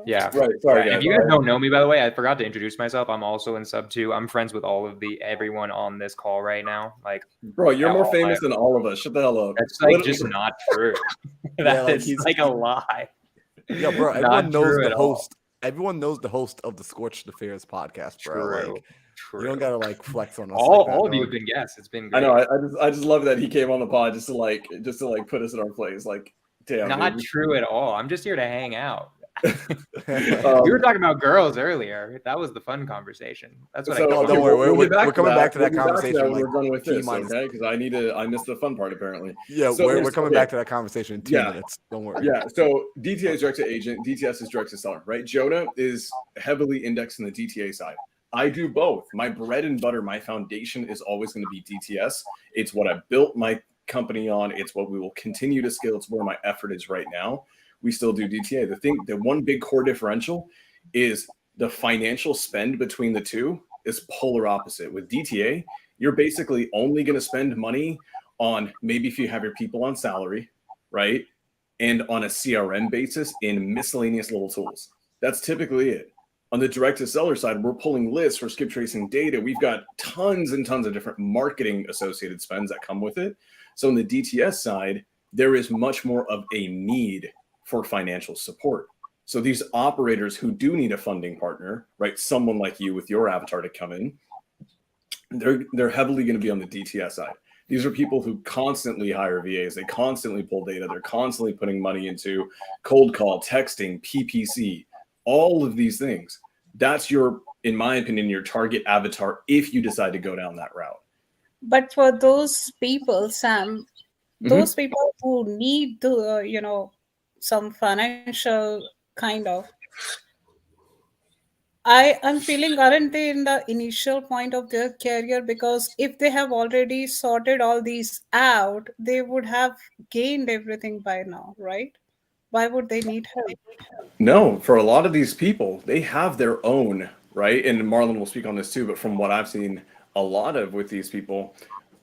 Yeah. Right. Sorry, If guys. you guys don't know me, by the way, I forgot to introduce myself. I'm also in sub 2. I'm friends with everyone on this call right now. Like, Bro, you're yeah, more all famous than all of us. Shut the hell up. that's like Literally- just not true. Yeah, like, That's he's- like a lie. Yeah, bro. Not Everyone knows true the at all. host. Everyone knows the host of the Scorched Affairs podcast, bro. True. Like, True. you don't gotta like flex on us. all like that, all of you dog. have been guests. It's been I great. know. I just love that he came on the pod just to put us in our place. Like, damn. Not dude. true at all. I'm just here to hang out. Um, We were talking about girls earlier. That was the fun conversation. That's what So, I don't came worry, up with. we're coming back to that We'll be conversation, when like, we're done with this, T-minus- okay? Because I missed the fun part apparently. Yeah, So we're here's- coming okay. back to that conversation in 2 Yeah. minutes. Don't worry. Yeah, so DTA is direct to agent, DTS is direct to seller, right? Jonah is heavily indexed in the DTA side. I do both. My bread and butter, my foundation is always going to be DTS. It's what I built my company on. It's what we will continue to scale. It's where my effort is right now. We still do DTA. The one big core differential is the financial spend between the two is polar opposite. With DTA, you're basically only going to spend money on maybe if you have your people on salary, right? And on a CRM basis in miscellaneous little tools. That's typically it. On the direct to seller side, we're pulling lists, we're skip tracing data. We've got tons and tons of different marketing associated spends that come with it. So on the DTS side, there is much more of a need for financial support. So these operators who do need a funding partner, right? Someone like you with your avatar to come in, they're heavily going to be on the DTS side. These are people who constantly hire VAs. They constantly pull data. They're constantly putting money into cold call, texting, PPC, all of these things. That's in my opinion, your target avatar if you decide to go down that route. But for those people, Sam, those people who need the, some financial kind of, I'm feeling, aren't they in the initial point of their career? Because if they have already sorted all these out, they would have gained everything by now, right? Why would they need help? No, for a lot of these people, they have their own, right? And Marlon will speak on this too, but from what I've seen a lot of with these people,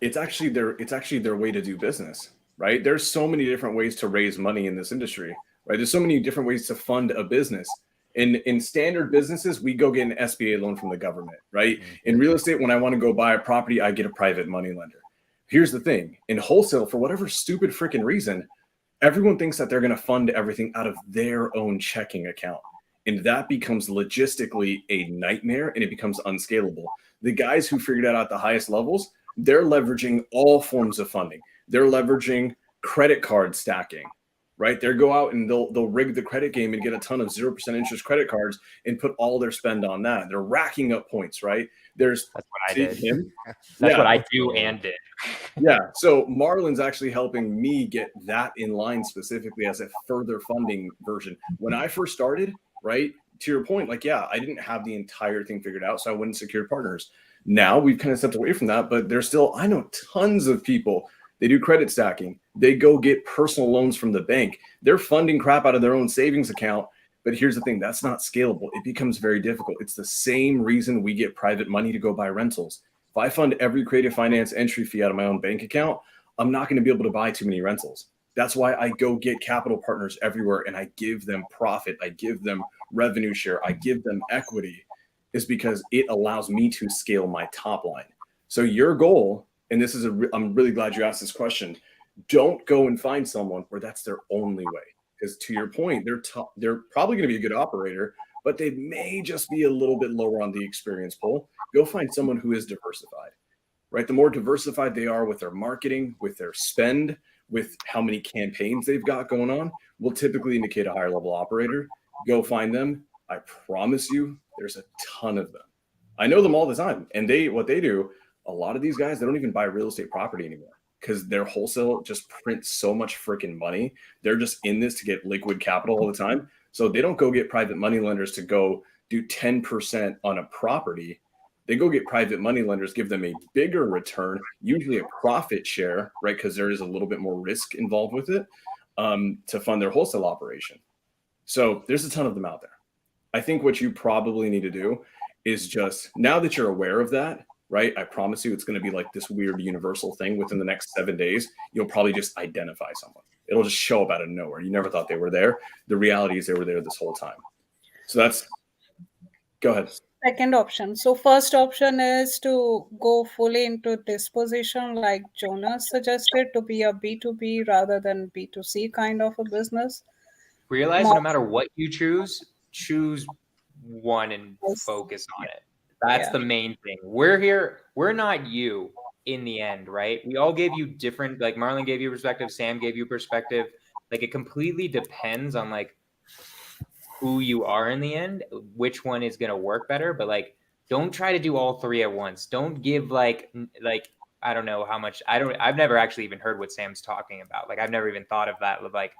it's actually their way to do business, right? There's so many different ways to raise money in this industry, right? There's so many different ways to fund a business. In standard businesses, we go get an SBA loan from the government, right? In real estate, when I want to go buy a property, I get a private money lender. Here's the thing. In wholesale, for whatever stupid freaking reason, everyone thinks that they're going to fund everything out of their own checking account. And that becomes logistically a nightmare and it becomes unscalable. The guys who figured out at the highest levels, they're leveraging all forms of funding. They're leveraging credit card stacking, right? They'll go out and they'll rig the credit game and get a ton of 0% interest credit cards and put all their spend on that. They're racking up points, right? That's what I did. Him. That's Yeah. what I do and did. Yeah. So Marlon's actually helping me get that in line specifically as a further funding version. When I first started, right, to your point, like, yeah, I didn't have the entire thing figured out, so I wouldn't secure partners. Now we've kind of stepped away from that, but there's still, I know tons of people, they do credit stacking. They go get personal loans from the bank. They're funding crap out of their own savings account. But here's the thing, that's not scalable. It becomes very difficult. It's the same reason we get private money to go buy rentals. If I fund every creative finance entry fee out of my own bank account, I'm not going to be able to buy too many rentals. That's why I go get capital partners everywhere and I give them profit. I give them revenue share. I give them equity, is because it allows me to scale my top line. So your goal, and this is I'm really glad you asked this question. Don't go and find someone where that's their only way. Because to your point, they're probably going to be a good operator, but they may just be a little bit lower on the experience pool. Go find someone who is diversified, right? The more diversified they are with their marketing, with their spend, with how many campaigns they've got going on, will typically indicate a higher level operator. Go find them. I promise you, there's a ton of them. I know them all the time. And what they do, a lot of these guys, they don't even buy real estate property anymore. because their wholesale just prints so much freaking money. They're just in this to get liquid capital all the time. So they don't go get private money lenders to go do 10% on a property. They go get private money lenders, give them a bigger return, usually a profit share, right? Because there is a little bit more risk involved with it, to fund their wholesale operation. So there's a ton of them out there. I think what you probably need to do is just, now that you're aware of that, right? I promise you it's going to be like this weird universal thing within the next 7 days. You'll probably just identify someone. It'll just show up out of nowhere. You never thought they were there. The reality is they were there this whole time. So that's, go ahead. Second option. So first option is to go fully into disposition, like Jonas suggested, to be a B2B rather than B2C kind of a business. Realize More- no matter what you choose one and Yes. focus on it. That's Yeah. the main thing. We're here. We're not you in the end, right? We all gave you different, like Marlon gave you perspective, Sam gave you perspective. Like it completely depends on like who you are in the end, which one is going to work better. But like, don't try to do all three at once. Don't give like, I don't know how much, I've never actually even heard what Sam's talking about. Like I've never even thought of that, of like,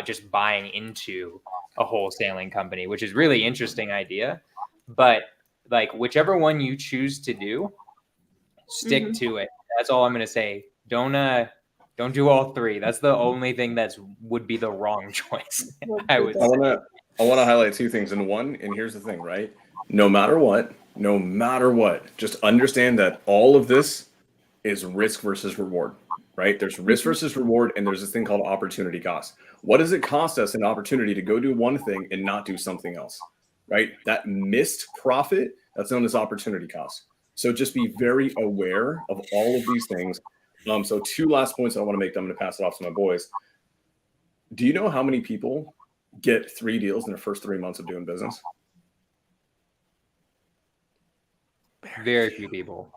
just buying into a wholesaling company, which is really interesting idea. But like whichever one you choose to do, stick to it. That's all I'm gonna say. Don't do all three. That's the only thing would be the wrong choice. I would I say. want to highlight two things. And here's the thing, right? No matter what, just understand that all of this is risk versus reward, right? There's risk versus reward, and there's this thing called opportunity cost. What does it cost us an opportunity to go do one thing and not do something else, right? That missed profit, that's known as opportunity cost. So just be very aware of all of these things. So two last points I want to make. I'm going to pass it off to my boys. Do you know how many people get 3 deals in their first 3 months of doing business? Very few people.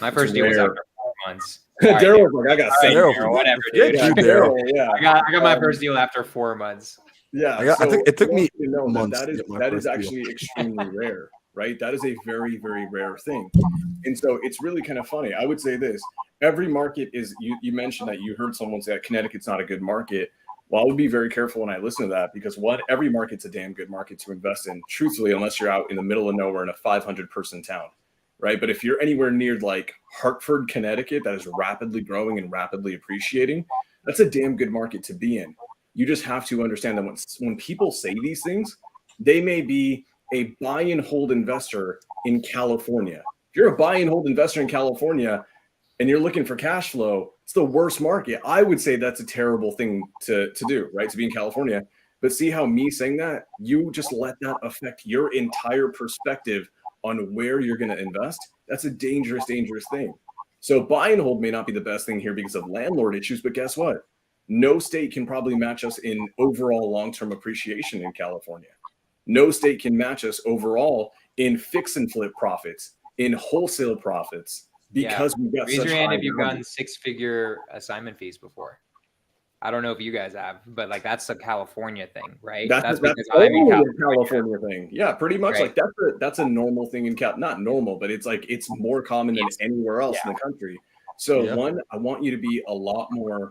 My first deal was rare. after 4 months. All right, Daryl was like, I got all right, seven. Daryl, Daryl, whatever, yeah, dude. dude, Daryl. Yeah. I got my first deal after 4 months. Yeah, I think it took me you know months that to is get my that is first deal. actually extremely rare, right? That is a very, very rare thing. And so it's really kind of funny. I would say this: every market is. You mentioned that you heard someone say that Connecticut's not a good market. Well, I would be very careful when I listen to that, because every market's a damn good market to invest in, truthfully, unless you're out in the middle of nowhere in a 500-person town, right? But if you're anywhere near like Hartford, Connecticut, that is rapidly growing and rapidly appreciating, that's a damn good market to be in. You just have to understand that when people say these things, they may be a buy and hold investor in California. If you're a buy and hold investor in California and you're looking for cash flow, it's the worst market. I would say that's a terrible thing to do, right? To be in California. But see how me saying that, you just let that affect your entire perspective on where you're going to invest. That's a dangerous, dangerous thing. So buy and hold may not be the best thing here because of landlord issues, but guess what? No state can probably match us in overall long-term appreciation in California. No state can match us overall in fix and flip profits, in wholesale profits, because we've got Raise such your hand high if you've numbers. gotten 6-figure assignment fees before. I don't know if you guys have, but like that's a California thing, right? That's because only a California thing. Yeah, pretty much. Right. Like that's a normal thing in not normal, but it's like it's more common than anywhere else in the country. So one, I want you to be a lot more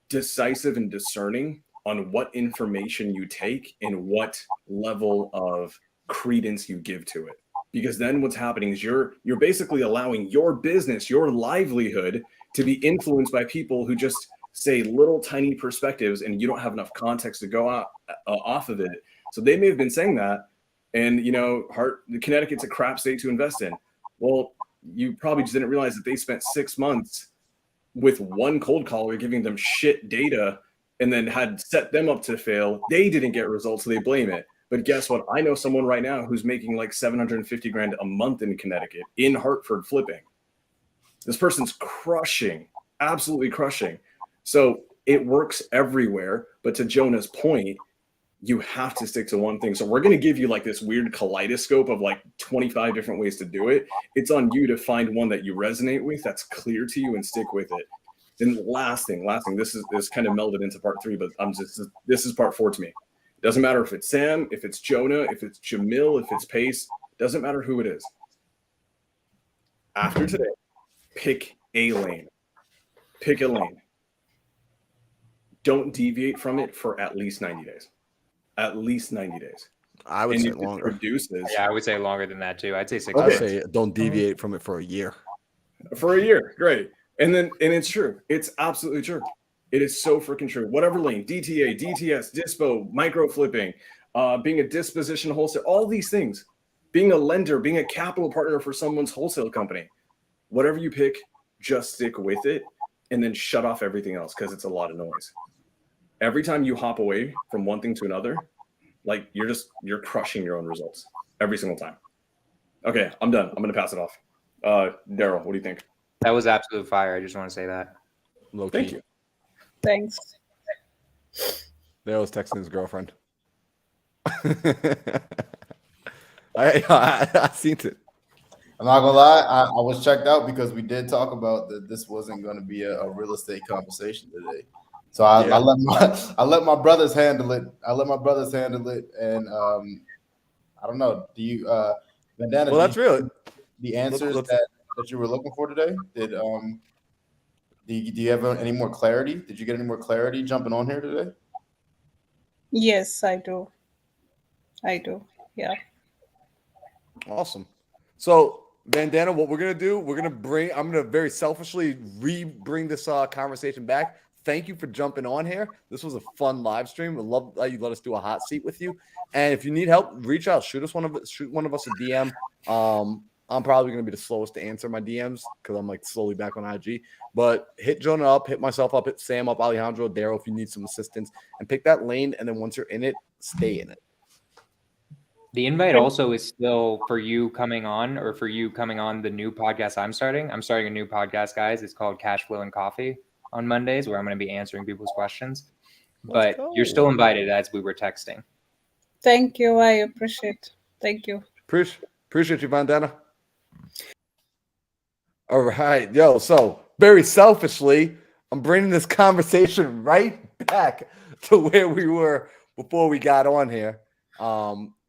decisive and discerning on what information you take and what level of credence you give to it. Because then what's happening is you're basically allowing your business, your livelihood, to be influenced by people who just say little tiny perspectives, and you don't have enough context to go out off of it. So they may have been saying that, and Connecticut's a crap state to invest in. Well, you probably just didn't realize that they spent 6 months with one cold caller giving them shit data and then had set them up to fail. They didn't get results, so they blame it. But guess what? I know someone right now who's making like $750,000 a month in Connecticut, in Hartford, flipping. This person's crushing, absolutely crushing. So it works everywhere. But to Jonah's point, you have to stick to one thing. So we're going to give you like this weird kaleidoscope of like 25 different ways to do it. It's on you to find one that you resonate with, that's clear to you, and stick with it. And last thing, this kind of melded into part 3, but this is part 4 to me. Doesn't matter if it's Sam, if it's Jonah, if it's Jamil, if it's Pace, doesn't matter who it is. After today, pick a lane. pick a lane. Don't deviate from it for at least 90 days. At least 90 days. I would And say if it longer. produces Yeah, I would say longer than that too. I'd say 6 I'd months. say don't deviate from it for a year. for a year, great. And it's true. It's absolutely true. It is so freaking true. Whatever lane, DTA, DTS, dispo, micro flipping, being a disposition wholesale, all these things, being a lender, being a capital partner for someone's wholesale company, whatever you pick, just stick with it and then shut off everything else because it's a lot of noise. Every time you hop away from one thing to another, like you're crushing your own results every single time. Okay, I'm done. I'm going to pass it off. Daryl, what do you think? That was absolute fire. I just want to say that. Low Thank key. you. Thanks. Dale was texting his girlfriend. I seen it. I'm not gonna lie, I was checked out because we did talk about that this wasn't going to be a real estate conversation today. So I let my brothers handle it. And I don't know. Do you, Bandana? Well, that's real. The answers Let's- that you were looking for today. Do you have any more clarity? Did you get any more clarity jumping on here today? Yes, I do. Yeah. Awesome. So, Bandana, what we're gonna do, I'm gonna very selfishly bring this conversation back. Thank you for jumping on here. This was a fun live stream. I love that you let us do a hot seat with you. And if you need help, reach out. Shoot one of us a DM. I'm probably gonna be the slowest to answer my DMs because I'm like slowly back on IG. But hit Jonah up, hit myself up, hit Sam up, Alejandro, Daryl if you need some assistance, and pick that lane. And then once you're in it, stay in it. The invite also is still for you coming on the new podcast I'm starting. I'm starting a new podcast, guys. It's called Cash Flow and Coffee on Mondays, where I'm going to be answering people's questions. But you're still invited as we were texting. Thank you. I appreciate. Thank you. Appreciate you, Bandana. All right, yo. So very selfishly, I'm bringing this conversation right back to where we were before we got on here.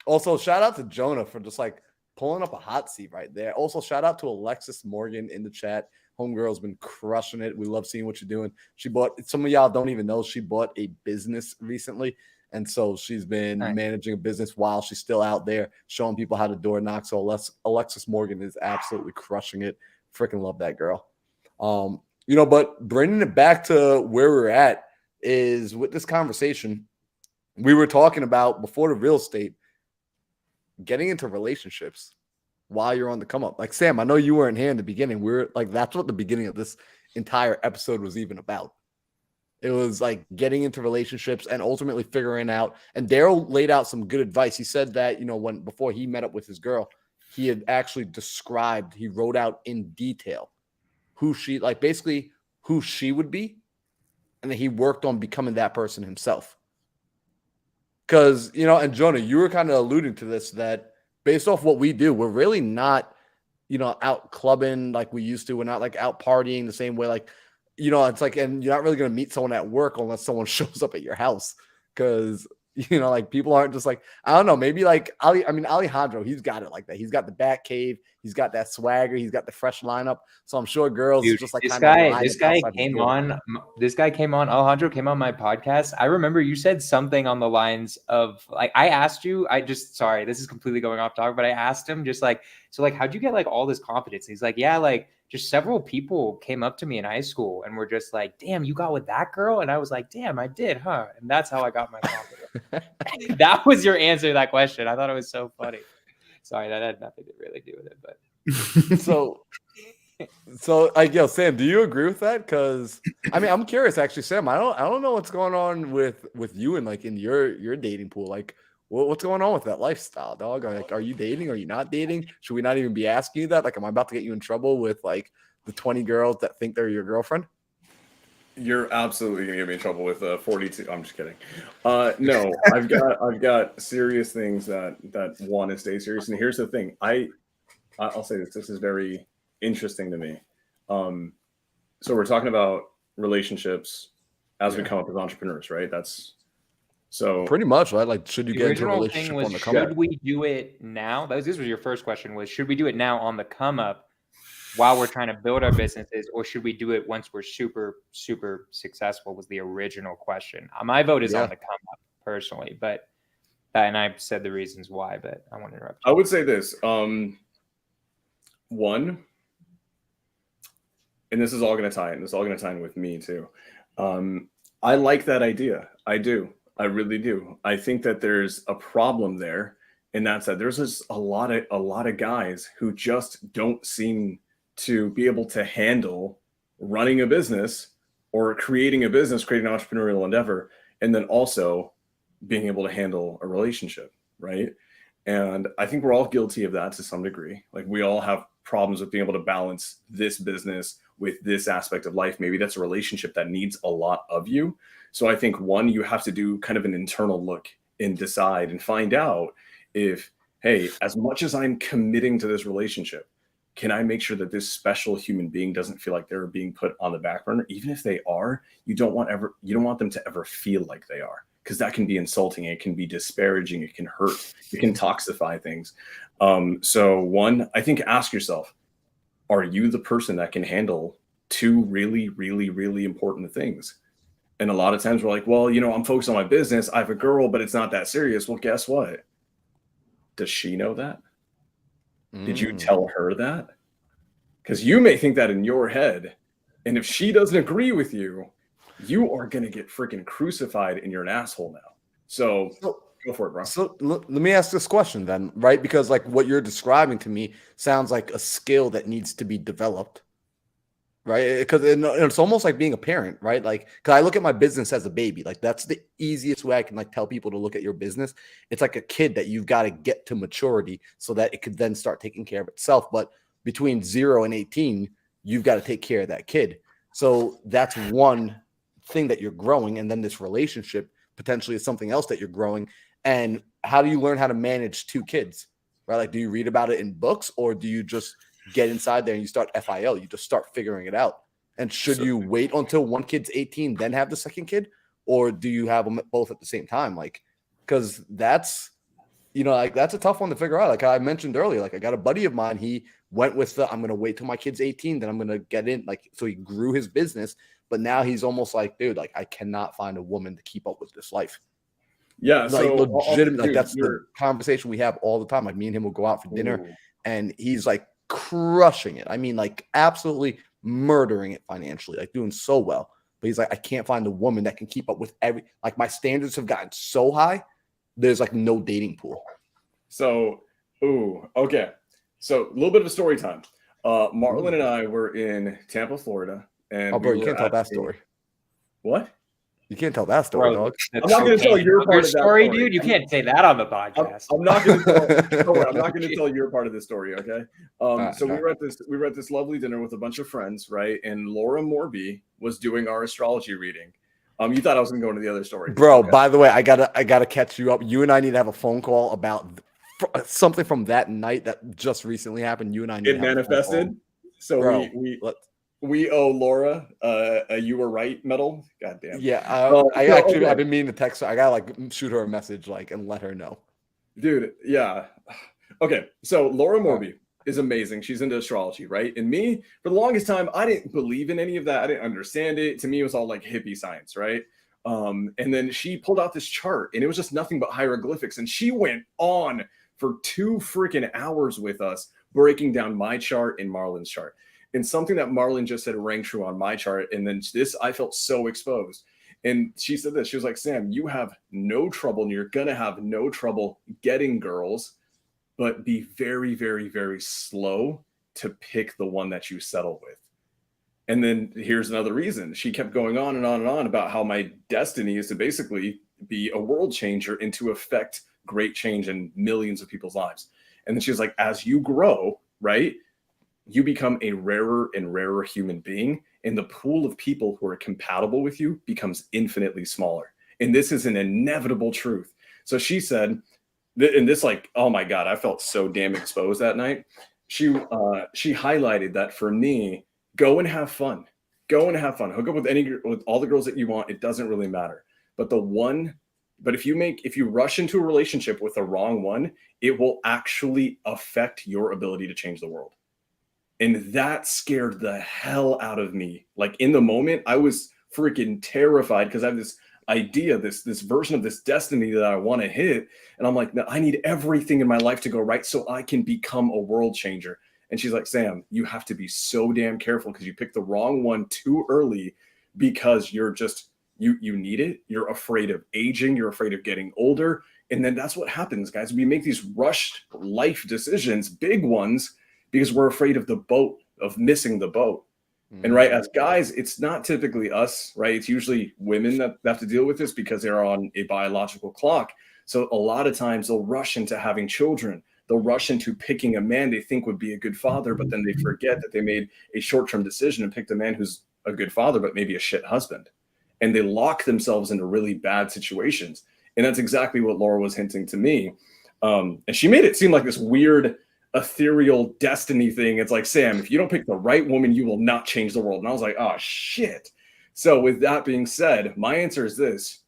Also, shout out to Jonah for just like pulling up a hot seat right there. Also, shout out to Alexis Morgan in the chat. Homegirl's been crushing it. We love seeing what you're doing. She bought, some of y'all don't even know, she bought a business recently. And so she's been managing a business while she's still out there showing people how to door knock. So Alexis Morgan is absolutely crushing it. Freaking love that girl. But bringing it back to where we're at is with this conversation, we were talking about before the real estate, getting into relationships while you're on the come up. Like Sam, I know you weren't here in the beginning. We're like, that's what the beginning of this entire episode was even about. It was like getting into relationships and ultimately figuring out. And Daryl laid out some good advice. He said that, before he met up with his girl, he had actually he wrote out in detail who she would be. And then he worked on becoming that person himself. Because, and Jonah, you were kind of alluding to this, that based off what we do, we're really not, out clubbing like we used to. We're not like out partying the same way. Like, it's like, and you're not really going to meet someone at work unless someone shows up at your house. Because, like people aren't just like, I don't know, maybe like Alejandro, he's got it like that. He's got the Bat Cave. He's got that swagger. He's got the fresh lineup. So I'm sure girls just like this guy came on. Alejandro came on my podcast. I remember you said something on the lines of like, I asked you, sorry, this is completely going off topic, but I asked him just like, so like, how'd you get like all this confidence? He's like, yeah, like just several people came up to me in high school and were just like, damn, you got with that girl? And I was like, damn, I did, huh? And that's how I got my confidence. That was your answer to that question. I thought it was so funny. Sorry, that had nothing to really do with it, but so like, Sam, do you agree with that? Because I'm curious actually, Sam. I don't know what's going on with you and like in your dating pool. Like, what's going on with that lifestyle, dog? Like, are you dating? Are you not dating? Should we not even be asking you that? Like, am I about to get you in trouble with like the 20 girls that think they're your girlfriend? You're absolutely gonna get me in trouble with 42. I'm just kidding. No, I've got serious things that want to stay serious. And here's the thing. I'll say this. This is very interesting to me. So we're talking about relationships as we come up as entrepreneurs, right? That's so pretty much, right? Like, should you the get into a original relationship thing was, on the come up? should we do it now? This was your first question, was should we do it now on the come up? while we're trying to build our businesses, or should we do it once we're super, super successful? Was the original question. My vote is on the come up personally, but and I've said the reasons why, but I want to interrupt you. I would say this. One, and this is all going to tie in. This is all going to tie in with me too. I like that idea. I do. I really do. I think that there's a problem there, and that's that there's just a lot of guys who just don't seem to be able to handle running a business or creating a business, creating an entrepreneurial endeavor, and then also being able to handle a relationship, right? And I think we're all guilty of that to some degree. Like we all have problems with being able to balance this business with this aspect of life. Maybe that's a relationship that needs a lot of you. So I think one, you have to do kind of an internal look and decide and find out if, hey, as much as I'm committing to this relationship, can I make sure that this special human being doesn't feel like they're being put on the back burner? Even if they are, you don't want them to ever feel like they are, because that can be insulting. It can be disparaging. It can hurt. It can toxify things. So one, I think ask yourself, are you the person that can handle two really, really, really important things? And a lot of times we're like, well, I'm focused on my business. I have a girl, but it's not that serious. Well, guess what? Does she know that? Did you tell her that? Because you may think that in your head. And if she doesn't agree with you, you are going to get freaking crucified and you're an asshole now. So go for it, bro. So let me ask this question then, right? Because like what you're describing to me sounds like a skill that needs to be developed, right? Because it's almost like being a parent, right? Like, because I look at my business as a baby. Like that's the easiest way I can like tell people to look at your business. It's like a kid that you've got to get to maturity so that it could then start taking care of itself. But between 0 and 18, you've got to take care of that kid. So that's one thing that you're growing. And then this relationship potentially is something else that you're growing. And how do you learn how to manage two kids, right? Like, do you read about it in books, or do you just get inside there and you start FIL? You just start figuring it out. And should you wait until one kid's 18, then have the second kid? Or do you have them both at the same time? Like, because that's, like that's a tough one to figure out. Like I mentioned earlier, like I got a buddy of mine, he went with I'm going to wait till my kid's 18, then I'm going to get in. Like, so he grew his business, but now he's almost like, dude, like I cannot find a woman to keep up with this life. Yeah. Like so legitimately, like that's the conversation we have all the time. Like me and him will go out for dinner and he's like crushing it. I mean, like absolutely murdering it financially, like doing so well. But he's like, I can't find a woman that can keep up with like my standards have gotten so high. There's like no dating pool. So, okay. So a little bit of a story time. Marlon and I were in Tampa, Florida. And bro, you can't tell that story. What? You can't tell that story, dog. I'm not going to tell your part of that story, dude. You can't say that on the podcast. I'm not going to I'm not going to tell your part of this story, okay? So we were at this lovely dinner with a bunch of friends, right? And Laura Morby was doing our astrology reading. You thought I was going to go into the other story, bro? Okay. By the way, I gotta catch you up. You and I need to have a phone call about something from that night that just recently happened. You and I need it manifested. So bro, we owe Laura a "You Were Right" medal. God damn. Yeah, I've been meaning to text her. I gotta like shoot her a message like and let her know. Dude, yeah. Okay, so Laura Morby is amazing. She's into astrology, right? And me, for the longest time, I didn't believe in any of that. I didn't understand it. To me, it was all like hippie science, right? And then she pulled out this chart, and it was just nothing but hieroglyphics. And she went on for 2 freaking hours with us, breaking down my chart and Marlon's chart. And something that Marlon just said rang true on my chart. And then I felt so exposed. And she said this, she was like, Sam, you have no trouble, and you're going to have no trouble getting girls, but be very, very, very slow to pick the one that you settle with. And then here's another reason. She kept going on and on and on about how my destiny is to basically be a world changer and to affect great change in millions of people's lives. And then she was like, as you grow, right, you become a rarer and rarer human being, and the pool of people who are compatible with you becomes infinitely smaller. And this is an inevitable truth. So she said, and this, like, oh my God, I felt so damn exposed that night. She highlighted that for me, go and have fun. Go and have fun. Hook up with all the girls that you want. It doesn't really matter. But if you rush into a relationship with the wrong one, it will actually affect your ability to change the world. And that scared the hell out of me. Like in the moment, I was freaking terrified because I have this idea, this version of this destiny that I want to hit. And I'm like, no, I need everything in my life to go right so I can become a world changer. And she's like, Sam, you have to be so damn careful because you picked the wrong one too early because you're just, you need it. You're afraid of aging. You're afraid of getting older. And then that's what happens, guys. We make these rushed life decisions, big ones, because we're afraid of the boat, of missing the boat. And right, as guys, it's not typically us, right? It's usually women that have to deal with this because they're on a biological clock. So a lot of times they'll rush into having children. They'll rush into picking a man they think would be a good father, but then they forget that they made a short-term decision and picked a man who's a good father, but maybe a shit husband. And they lock themselves into really bad situations. And that's exactly what Laura was hinting to me. And she made it seem like this weird, ethereal destiny thing. It's like, Sam, if you don't pick the right woman, you will not change the world. And I was like, oh shit. So with that being said, my answer is this,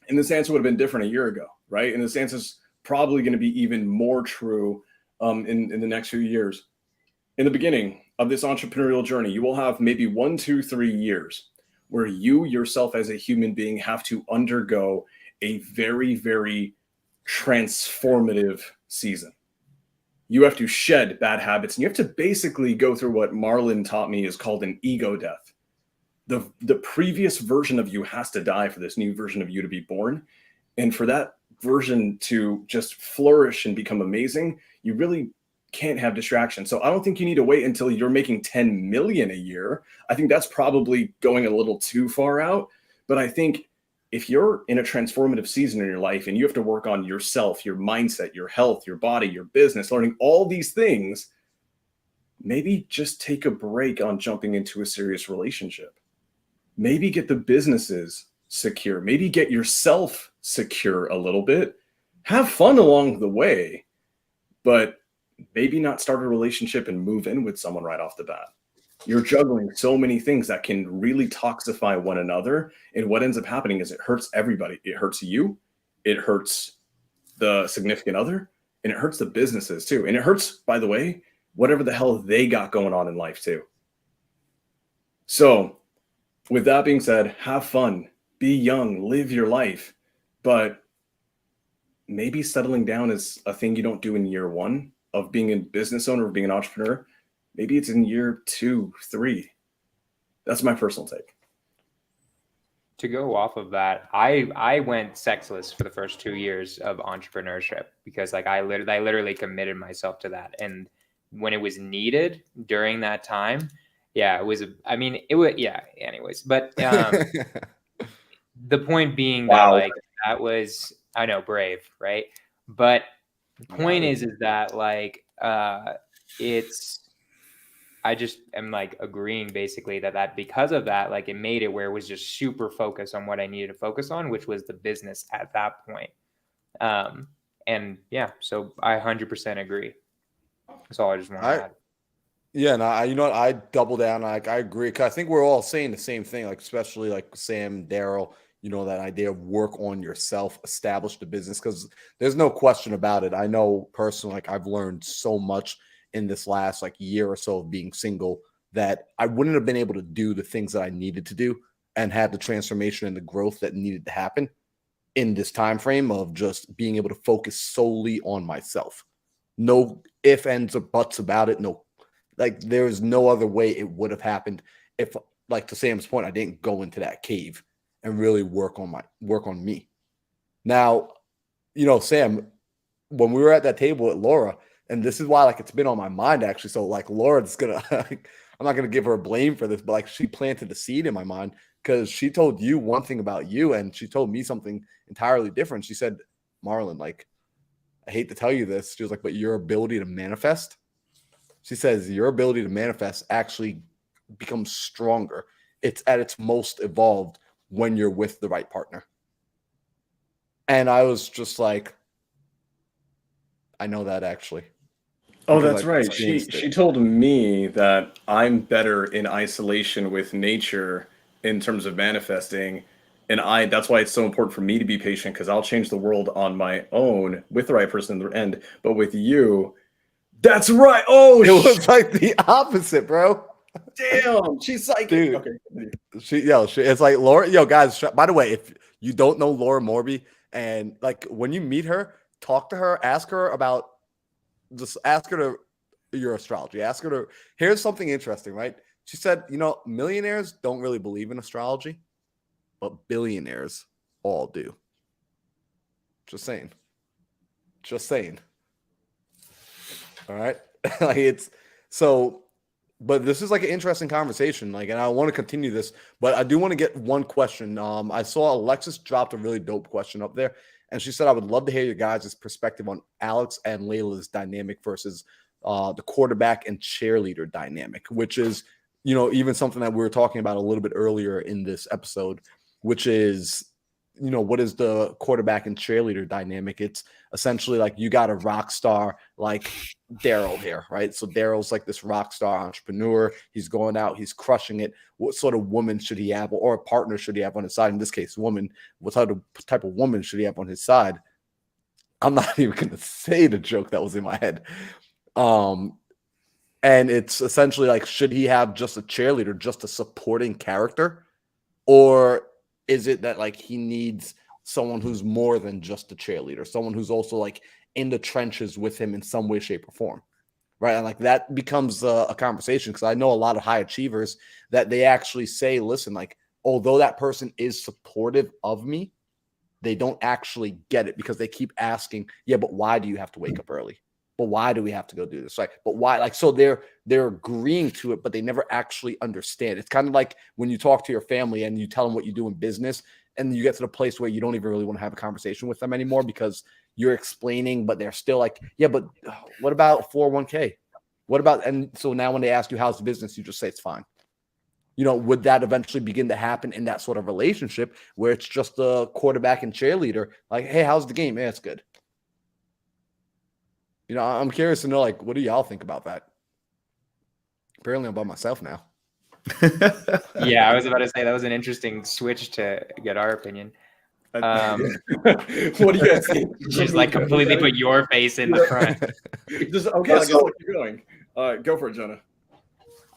and this answer would have been different a year ago, right? And this answer is probably going to be even more true in the next few years. In the beginning of this entrepreneurial journey, you will have maybe 1, 2, 3 years where you yourself as a human being have to undergo a very, very transformative season. You have to shed bad habits, and you have to basically go through what Marlon taught me is called an ego death. The previous version of you has to die for this new version of you to be born. And for that version to just flourish and become amazing, you really can't have distractions. So I don't think you need to wait until you're making 10 million a year. I think that's probably going a little too far out. But I think if you're in a transformative season in your life and you have to work on yourself, your mindset, your health, your body, your business, learning all these things, maybe just take a break on jumping into a serious relationship. Maybe get the businesses secure. Maybe get yourself secure a little bit. Have fun along the way, but maybe not start a relationship and move in with someone right off the bat. You're juggling so many things that can really toxify one another. And what ends up happening is it hurts everybody. It hurts you. It hurts the significant other. And it hurts the businesses too. And it hurts, by the way, whatever the hell they got going on in life too. So with that being said, have fun, be young, live your life. But maybe settling down is a thing you don't do in year 1 of being a business owner, of being an entrepreneur. Maybe it's in year 2, 3. That's my personal take. To go off of that, I went sexless for the first 2 years of entrepreneurship because like I literally committed myself to that. And when it was needed during that time, yeah, it was, anyways. But the point being that like that was, I know, brave, right? But the point is that like I just am like agreeing basically that because of that, like it made it where it was just super focused on what I needed to focus on, which was the business at that point. And yeah, so I 100% agree. That's all I just want to add. Yeah, no, you know what? I double down. I agree. 'Cause I think we're all saying the same thing, like especially like Sam, Daryl, you know, that idea of work on yourself, establish the business, because there's no question about it. I know personally, like I've learned so much in this last like year or so of being single that I wouldn't have been able to do the things that I needed to do and have the transformation and the growth that needed to happen in this time frame of just being able to focus solely on myself. No ifs, ands, or buts about it. No, like there's no other way it would have happened if, like to Sam's point, I didn't go into that cave and really work on me. Now, you know, Sam, when we were at that table at Laura, and this is why like it's been on my mind actually. So like Laura's gonna, I'm not gonna give her blame for this, but like she planted a seed in my mind because she told you one thing about you, and she told me something entirely different. She said, Marlon, like, I hate to tell you this. She was like, but your ability to manifest, she says, your ability to manifest actually becomes stronger. It's at its most evolved when you're with the right partner. And I was just like, I know that actually. Oh, that's right. She told me that I'm better in isolation with nature in terms of manifesting. And that's why it's so important for me to be patient, because I'll change the world on my own with the right person in the end. But with you, That's right. Oh, It was like the opposite, bro. damn. She's psychic. Dude. Okay. It's like Laura. Yo, guys, by the way, if you don't know Laura Morby, and like when you meet her, talk to her, ask her your astrology. Ask her to, here's something interesting, right? She said, millionaires don't really believe in astrology, but billionaires all do. Just saying. All right. But this is like an interesting conversation. Like, and I want to continue this, but I do want to get one question. I saw Alexis dropped a really dope question up there, and she said, I would love to hear your guys' perspective on Alex and Layla's dynamic versus the quarterback and cheerleader dynamic, which is, even something that we were talking about a little bit earlier in this episode, which is, what is the quarterback and cheerleader dynamic? It's essentially like you got a rock star like Daryl here, right? So Daryl's like this rock star entrepreneur. He's going out, he's crushing it. What sort of woman should he have, or a partner should he have on his side? In this case, woman. What type of woman should he have on his side? I'm not even going to say the joke that was in my head. And it's essentially like, should he have just a cheerleader, just a supporting character? Or is it that like he needs someone who's more than just a cheerleader, someone who's also like in the trenches with him in some way, shape, or form, right? And like that becomes a conversation, because I know a lot of high achievers that they actually say, listen, like, although that person is supportive of me, they don't actually get it, because they keep asking, yeah, but why do you have to wake up early? But why do we have to go do this? Right? But why? Like, so they're agreeing to it, but they never actually understand. It's kind of like when you talk to your family and you tell them what you do in business, and you get to the place where you don't even really want to have a conversation with them anymore because you're explaining, but they're still like, yeah, but what about 401k? What about, and so now when they ask you how's the business, you just say it's fine. Would that eventually begin to happen in that sort of relationship where it's just a quarterback and cheerleader? Like, hey, how's the game? Yeah, it's good. I'm curious to know, like, what do y'all think about that? Apparently I'm by myself now. Yeah, I was about to say that was an interesting switch to get our opinion. What do you guys think? Just like completely put your face in the front. Okay, I guess I'll keep going. Go for it, Jonah.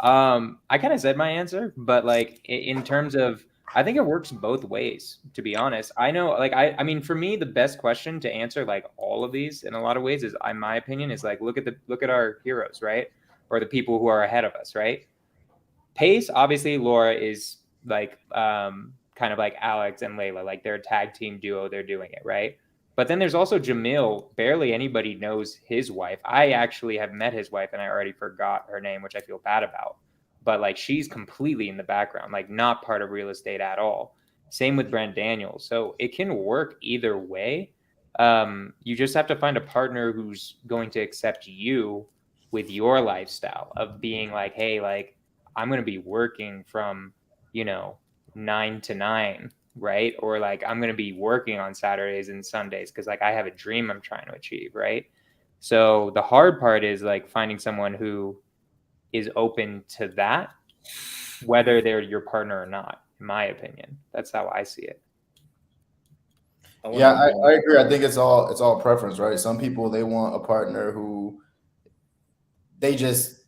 I kind of said my answer, but like in terms of, I think it works both ways, to be honest. I know, like, I mean, for me, the best question to answer like all of these in a lot of ways is, in my opinion, is like, look at our heroes, right? Or the people who are ahead of us, right? Pace, obviously, Laura is like kind of like Alex and Layla, like they're a tag team duo, they're doing it, right? But then there's also Jamil. Barely anybody knows his wife. I actually have met his wife and I already forgot her name, which I feel bad about. But like, she's completely in the background, like not part of real estate at all. Same with Brent Daniels. So it can work either way. You just have to find a partner who's going to accept you with your lifestyle of being like, hey, like, I'm going to be working from, 9 to 9, right? Or like, I'm going to be working on Saturdays and Sundays because like I have a dream I'm trying to achieve, right? So the hard part is like finding someone who is open to that, whether they're your partner or not, in my opinion. That's how I see it. Yeah, I agree. I think it's all preference, right? Some people, they want a partner who they just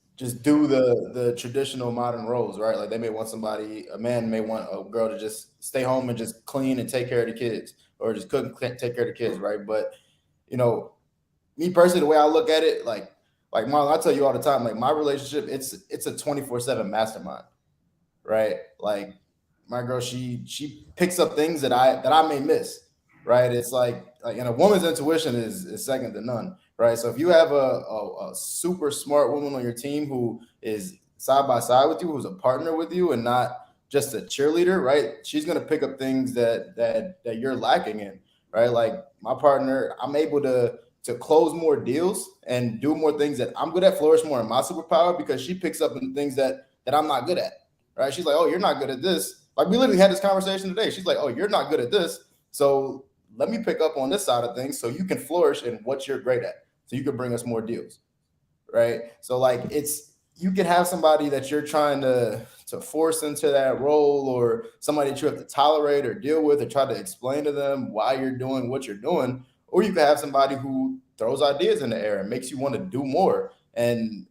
do the traditional modern roles, right? Like they may want a man may want a girl to just stay home and just clean and take care of the kids, or just cook and take care of the kids, right? But me personally, the way I look at it, like Marlon, I tell you all the time, like my relationship, it's a 24/7 mastermind, right? Like my girl, she picks up things that I may miss, right? It's like and a woman's intuition is second to none, right? So if you have a super smart woman on your team who is side by side with you, who's a partner with you, and not just a cheerleader, right? She's gonna pick up things that you're lacking in, right? Like my partner, I'm able to close more deals and do more things that I'm good at, flourish more in my superpower, because she picks up in things that I'm not good at, right? She's like, oh, you're not good at this. Like we literally had this conversation today. She's like, oh, you're not good at this. So let me pick up on this side of things so you can flourish in what you're great at. So you can bring us more deals, right? So like you can have somebody that you're trying to force into that role, or somebody that you have to tolerate or deal with, or try to explain to them why you're doing what you're doing. Or you can have somebody who throws ideas in the air and makes you want to do more. and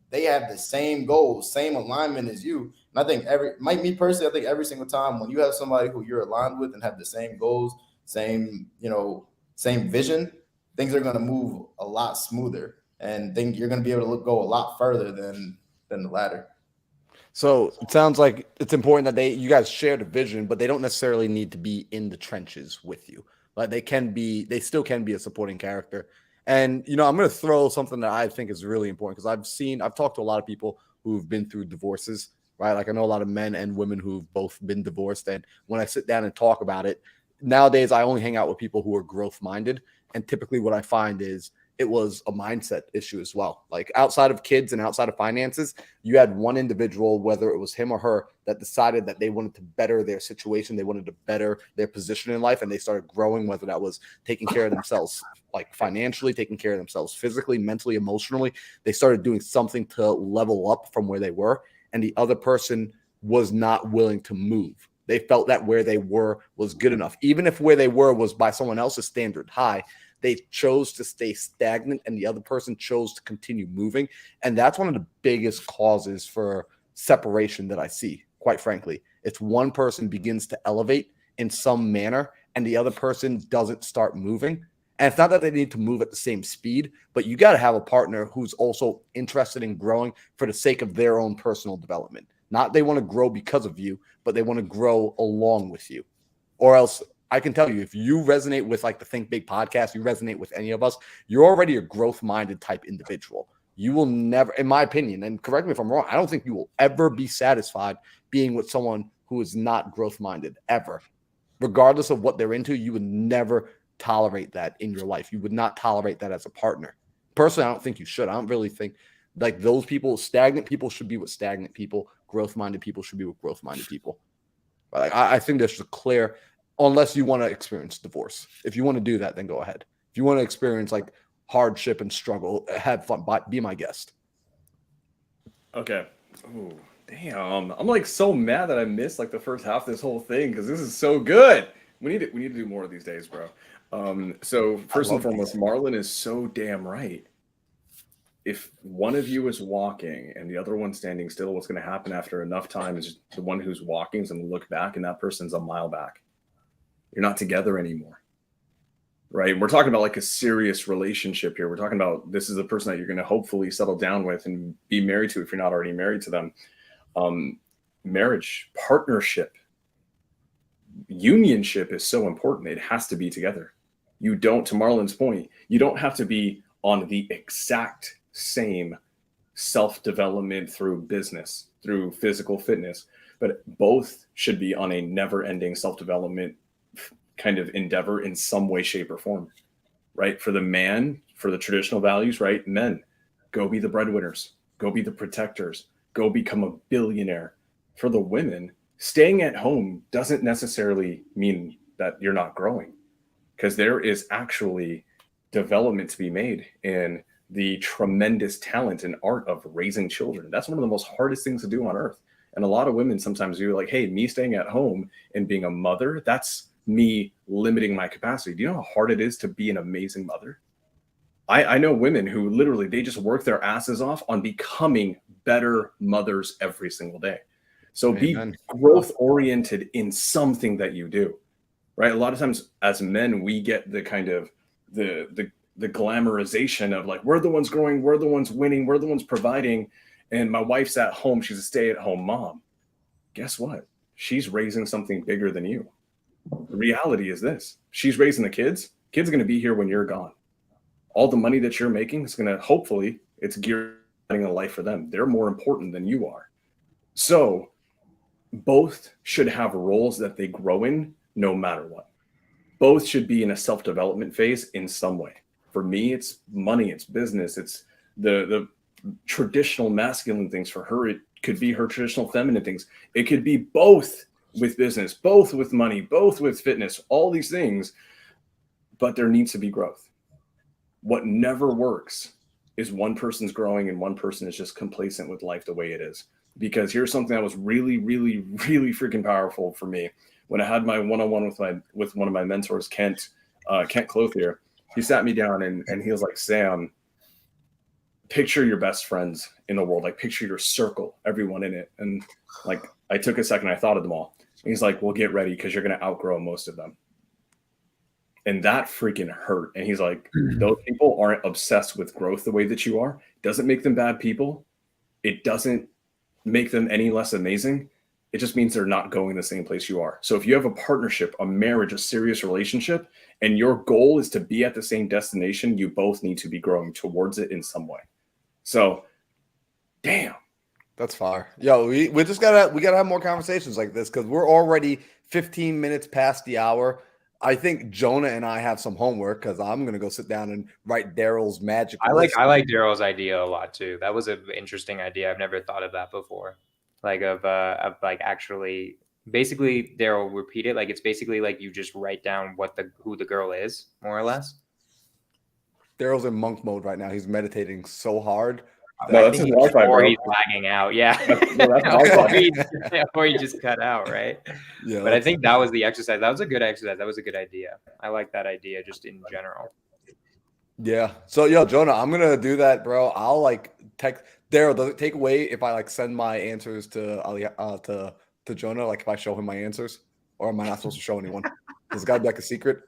they have the same goals, same alignment as you. And I think me personally, I think every single time when you have somebody who you're aligned with and have the same goals, same vision, things are going to move a lot smoother, and think you're going to be able to go a lot further than the latter. So it sounds like it's important that you guys share the vision, but they don't necessarily need to be in the trenches with you. Like they still can be a supporting character. And, I'm going to throw something that I think is really important because I've talked to a lot of people who've been through divorces, right? Like I know a lot of men and women who've both been divorced. And when I sit down and talk about it, nowadays I only hang out with people who are growth minded. And typically what I find is it was a mindset issue as well. Like outside of kids and outside of finances, you had one individual, whether it was him or her, that decided that they wanted to better their situation. They wanted to better their position in life. And they started growing, whether that was taking care of themselves, like financially, taking care of themselves physically, mentally, emotionally. They started doing something to level up from where they were. And the other person was not willing to move. They felt that where they were was good enough. Even if where they were was by someone else's standard high, they chose to stay stagnant and the other person chose to continue moving. And that's one of the biggest causes for separation that I see, quite frankly. It's one person begins to elevate in some manner and the other person doesn't start moving. And it's not that they need to move at the same speed, but you got to have a partner who's also interested in growing for the sake of their own personal development. Not they want to grow because of you, but they want to grow along with you. Or else I can tell you, if you resonate with like the Think Big podcast, you resonate with any of us, you're already a growth-minded type individual. You will never, in my opinion, and correct me if I'm wrong, I don't think you will ever be satisfied being with someone who is not growth-minded, ever. Regardless of what they're into, you would never tolerate that in your life. You would not tolerate that as a partner. Personally, I don't think you should. I don't really think like those people, stagnant people should be with stagnant people. Growth-minded people should be with growth-minded people. But like, I think there's a clear, unless you want to experience divorce. If you want to do that, then go ahead. If you want to experience like hardship and struggle, have fun, be my guest. Okay. Oh, damn. I'm like so mad that I missed like the first half of this whole thing because this is so good. We need to do more of these days, bro. So first and foremost, Marlon is so damn right. If one of you is walking and the other one standing still, what's going to happen after enough time is the one who's walking is going to look back and that person's a mile back. You're not together anymore, right? We're talking about like a serious relationship here. We're talking about this is a person that you're going to hopefully settle down with and be married to if you're not already married to them. Marriage, partnership, unionship is so important. It has to be together. You don't, to Marlon's point, you don't have to be on the exact same self-development through business, through physical fitness, but both should be on a never-ending self-development kind of endeavor in some way, shape, or form, right? For the man, for the traditional values, right? Men, go be the breadwinners, go be the protectors, go become a billionaire. For the women, staying at home doesn't necessarily mean that you're not growing, because there is actually development to be made in the tremendous talent and art of raising children. That's one of the most hardest things to do on earth. And a lot of women sometimes you're like, hey, me staying at home and being a mother, that's me limiting my capacity. Do you know how hard it is to be an amazing mother? I know women who literally, they just work their asses off on becoming better mothers every single day. So Amen. Be growth oriented in something that you do, right? A lot of times as men, we get the kind of the glamorization of like, we're the ones growing, we're the ones winning, we're the ones providing. And my wife's at home. She's a stay-at-home mom. Guess what? She's raising something bigger than you. The reality is this. She's raising the kids. Kids are going to be here when you're gone. All the money that you're making is going to, hopefully, it's gearing a life for them. They're more important than you are. So both should have roles that they grow in no matter what. Both should be in a self-development phase in some way. For me, it's money, it's business, it's the traditional masculine things. For her, it could be her traditional feminine things. It could be both with business, both with money, both with fitness, all these things, but there needs to be growth. What never works is one person's growing and one person is just complacent with life the way it is. Because here's something that was really, really, really freaking powerful for me. When I had my one-on-one with one of my mentors, Kent Clothier, he sat me down and he was like, Sam, picture your best friends in the world, like picture your circle, everyone in it. And like, I took a second, I thought of them all. And he's like, well, get ready because you're going to outgrow most of them. And that freaking hurt. And he's like, those people aren't obsessed with growth the way that you are. It doesn't make them bad people. It doesn't make them any less amazing. It just means they're not going the same place you are. So if you have a partnership, a marriage, a serious relationship, and your goal is to be at the same destination, you both need to be growing towards it in some way. So, damn. That's fire. Yo, we just gotta have more conversations like this because we're already 15 minutes past the hour. I think Jonah and I have some homework because I'm gonna go sit down and write Daryl's magic. I like Daryl's idea a lot too. That was an interesting idea. I've never thought of that before. Like of like actually basically Daryl repeat it. Like it's basically like you just write down who the girl is, more or less. Daryl's in monk mode right now. He's meditating so hard. No, that's his Wi-Fi, or bro. he's lagging out. Yeah. Wi-Fi. or he just cut out, right? Yeah, but I think that was the exercise. That was a good exercise. That was a good idea. I like that idea just in general. Yeah. So yo, Jonah, I'm gonna do that, bro. I'll like text Daryl. Does it take away if I like send my answers to Ali to Jonah? Like if I show him my answers, or am I not supposed to show anyone? Does it gotta be like a secret?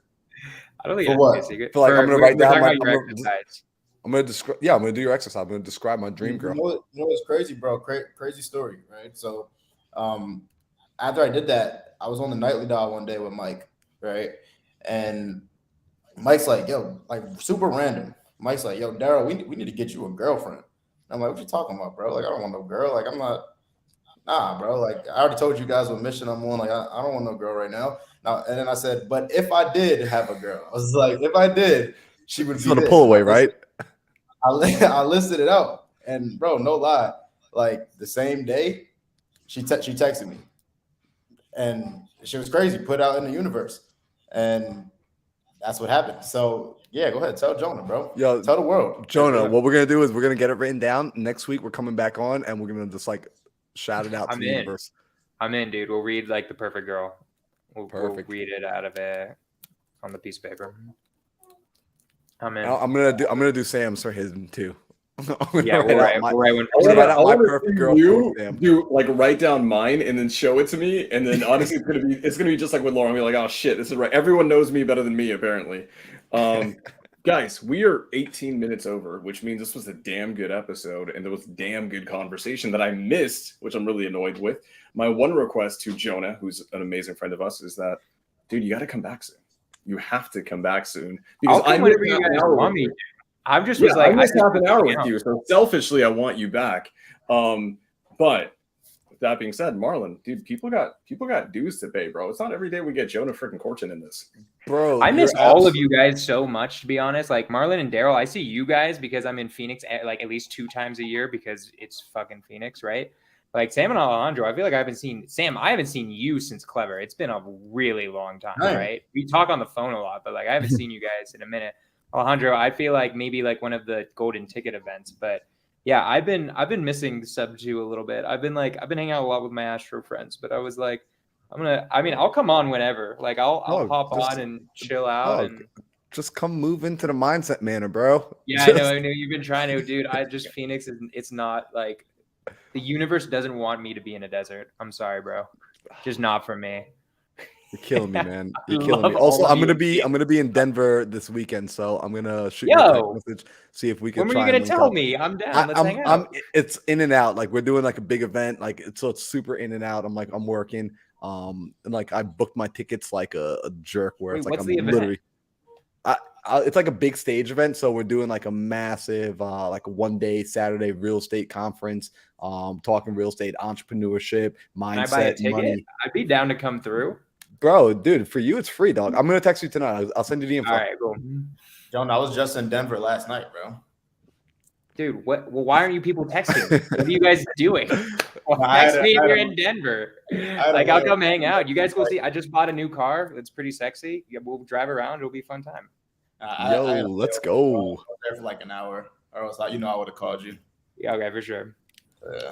I don't think For it's what? a secret. So, like, I'm gonna write down my. exercise. I'm gonna describe. Yeah, I'm gonna do your exercise. I'm gonna describe my dream girl. You know what's crazy, bro? Crazy story, right? So, after I did that, I was on the nightly dial one day with Mike, right? And Mike's like, "Yo, like super random." Mike's like, "Yo, Daryl, we need to get you a girlfriend." I'm like, "What you talking about, bro? Like, I don't want no girl. Like, I'm not. Nah, bro. Like, I already told you guys what mission I'm on. Like, I don't want no girl right now." Now, and then I said, "But if I did have a girl, I was like, if I did, she would It's be not a this." pull away, right? I listed it out, and bro, no lie, like the same day, she texted me, and she was crazy, put out in the universe, and that's what happened. So yeah, go ahead, tell Jonah, bro. Yo, Tell the world, Jonah, what we're gonna do is we're gonna get it written down. Next week we're coming back on, and we're gonna just like shout it out to the universe. I'm in, dude. We'll read like the perfect girl. We'll read it out of it on the piece of paper. I'm in. I'm gonna do Sam's for his too. Yeah, we'll write one. My perfect girl. You do like write down mine and then show it to me, and then honestly, it's gonna be just like with Lauren. I'll be like, oh shit, this is right. Everyone knows me better than me, apparently. Guys, we are 18 minutes over, which means this was a damn good episode, and there was damn good conversation that I missed, which I'm really annoyed with. My one request to Jonah, who's an amazing friend of us, is that, dude, you got to come back soon. You have to come back soon because I'll come whenever you guys want me. I just was I like, missed half an hour with you, so selfishly, I want you back. But with that being said, Marlon, dude, people got dues to pay, bro. It's not every day we get Jonah freaking Corchin in this, bro. I miss all of you guys so much, to be honest. Like Marlon and Daryl, I see you guys because I'm in Phoenix like at least 2 times a year because it's fucking Phoenix, right? Like Sam and Alejandro, I feel like I haven't seen you since Clever. It's been a really long time, right? We talk on the phone a lot, but like I haven't seen you guys in a minute. Alejandro, I feel like maybe like one of the golden ticket events, but yeah, I've been missing Sub 2 a little bit. I've been hanging out a lot with my Astro friends, but I was like, I'll come on whenever. Like I'll hop on and chill out and just come move into the mindset manner, bro. Yeah, I know you've been trying to, dude. Phoenix it's not like the universe doesn't want me to be in a desert. I'm sorry, bro. Just not for me. You're killing me, man. You're killing me. Also, I'm gonna be in Denver this weekend, so I'm gonna shoot you a text message, see if we can. When were you gonna tell me? I'm down. Let's hang out. It's in and out. Like we're doing like a big event, like so it's super in and out. I'm working. And like I booked my tickets like a jerk. Where it's like I'm literally. It's like a big stage event, so we're doing like a massive, like 1 day Saturday real estate conference. Talking real estate entrepreneurship, mindset, Can I buy a ticket? money. I'd be down to come through. Bro, dude, for you it's free, dog. I'm gonna text you tonight. I'll send you the info. All right, cool. John, I was just in Denver last night, bro. Dude, what? Well, why aren't you people texting? What are you guys doing? Text me if you're in Denver. Like, I'll come hang out. You guys go see. I just bought a new car. It's pretty sexy. Yeah, we'll drive around. It'll be a fun time. Let's go. I was there for like an hour, or else I would have called you. Yeah, okay, for sure.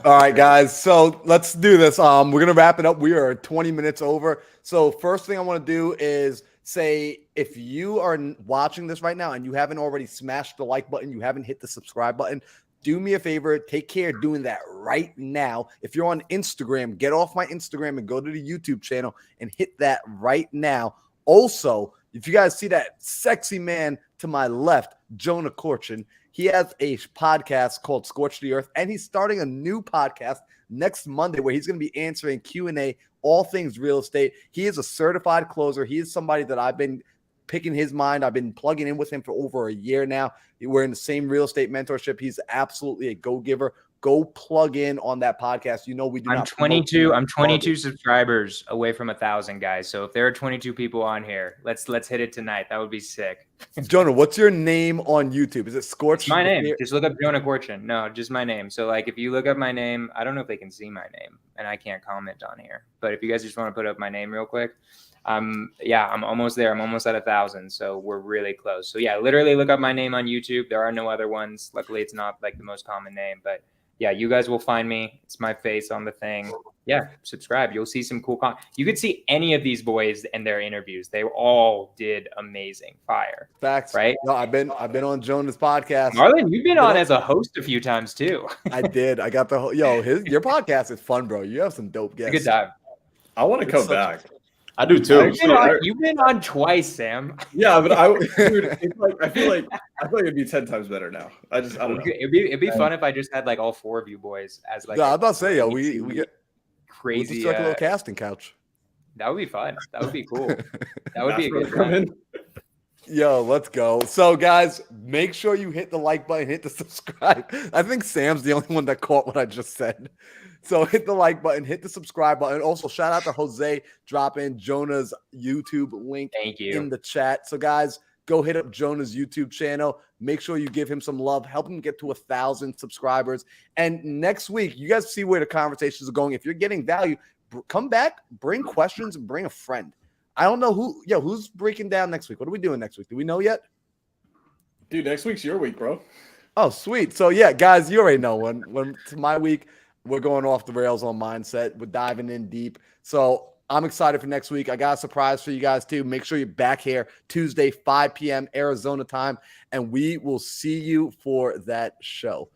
All right, guys. So let's do this. We're gonna wrap it up. We are 20 minutes over. So first thing I want to do is say if you are watching this right now and you haven't already smashed the like button, you haven't hit the subscribe button, do me a favor, take care of doing that right now. If you're on Instagram, get off my Instagram and go to the YouTube channel and hit that right now. Also, if you guys see that sexy man to my left, Jonah Korchin, he has a podcast called Scorch the Earth, and he's starting a new podcast next Monday where he's going to be answering Q&A, all things real estate. He is a certified closer. He is somebody that I've been picking his mind. I've been plugging in with him for over a year now. We're in the same real estate mentorship. He's absolutely a go-giver. Go plug in on that podcast. You know, we do I'm not 22. I'm 22 subscribers away from 1,000 guys. So if there are 22 people on here, let's hit it tonight. That would be sick. Jonah, what's your name on YouTube? Is it Scorch? My name. Just look up Jonah Korchin. No, just my name. So like if you look up my name, I don't know if they can see my name and I can't comment on here. But if you guys just want to put up my name real quick, I'm almost there. I'm almost at 1,000. So we're really close. So yeah, literally look up my name on YouTube. There are no other ones. Luckily, it's not like the most common name, but yeah, you guys will find me. It's my face on the thing. Yeah, subscribe. You'll see some cool content. You could see any of these boys in their interviews. They all did amazing. Fire. Facts. Right? No, I've been on Jonah's podcast. Marlon, you've been on as a host a few times too. I did. I got the whole your podcast is fun, bro. You have some dope guests. Good time. I want to come back. I do too. You've been on twice, Sam. Yeah, but dude, it's like I feel like it'd be 10 times better now. I don't know. It'd be fun if I just had like all four of you boys as like. No, I'm about to say, we get crazy. We'll just a little casting couch. That would be fun. That would be cool. That would be a good time. time. Yo, let's go. So, guys, make sure you hit the like button, hit the subscribe. I think Sam's the only one that caught what I just said. So hit the like button, hit the subscribe button. Also, shout out to Jose dropping Jonah's YouTube link in the chat. So, guys, go hit up Jonah's YouTube channel. Make sure you give him some love. Help him get to 1,000 subscribers. And next week, you guys see where the conversations are going. If you're getting value, come back, bring questions, and bring a friend. I don't know who's breaking down next week. What are we doing next week? Do we know yet? Dude, next week's your week, bro. Oh, sweet. So, yeah, guys, you already know when it's my week. We're going off the rails on mindset. We're diving in deep. So I'm excited for next week. I got a surprise for you guys too. Make sure you're back here Tuesday, 5 p.m. Arizona time, and we will see you for that show.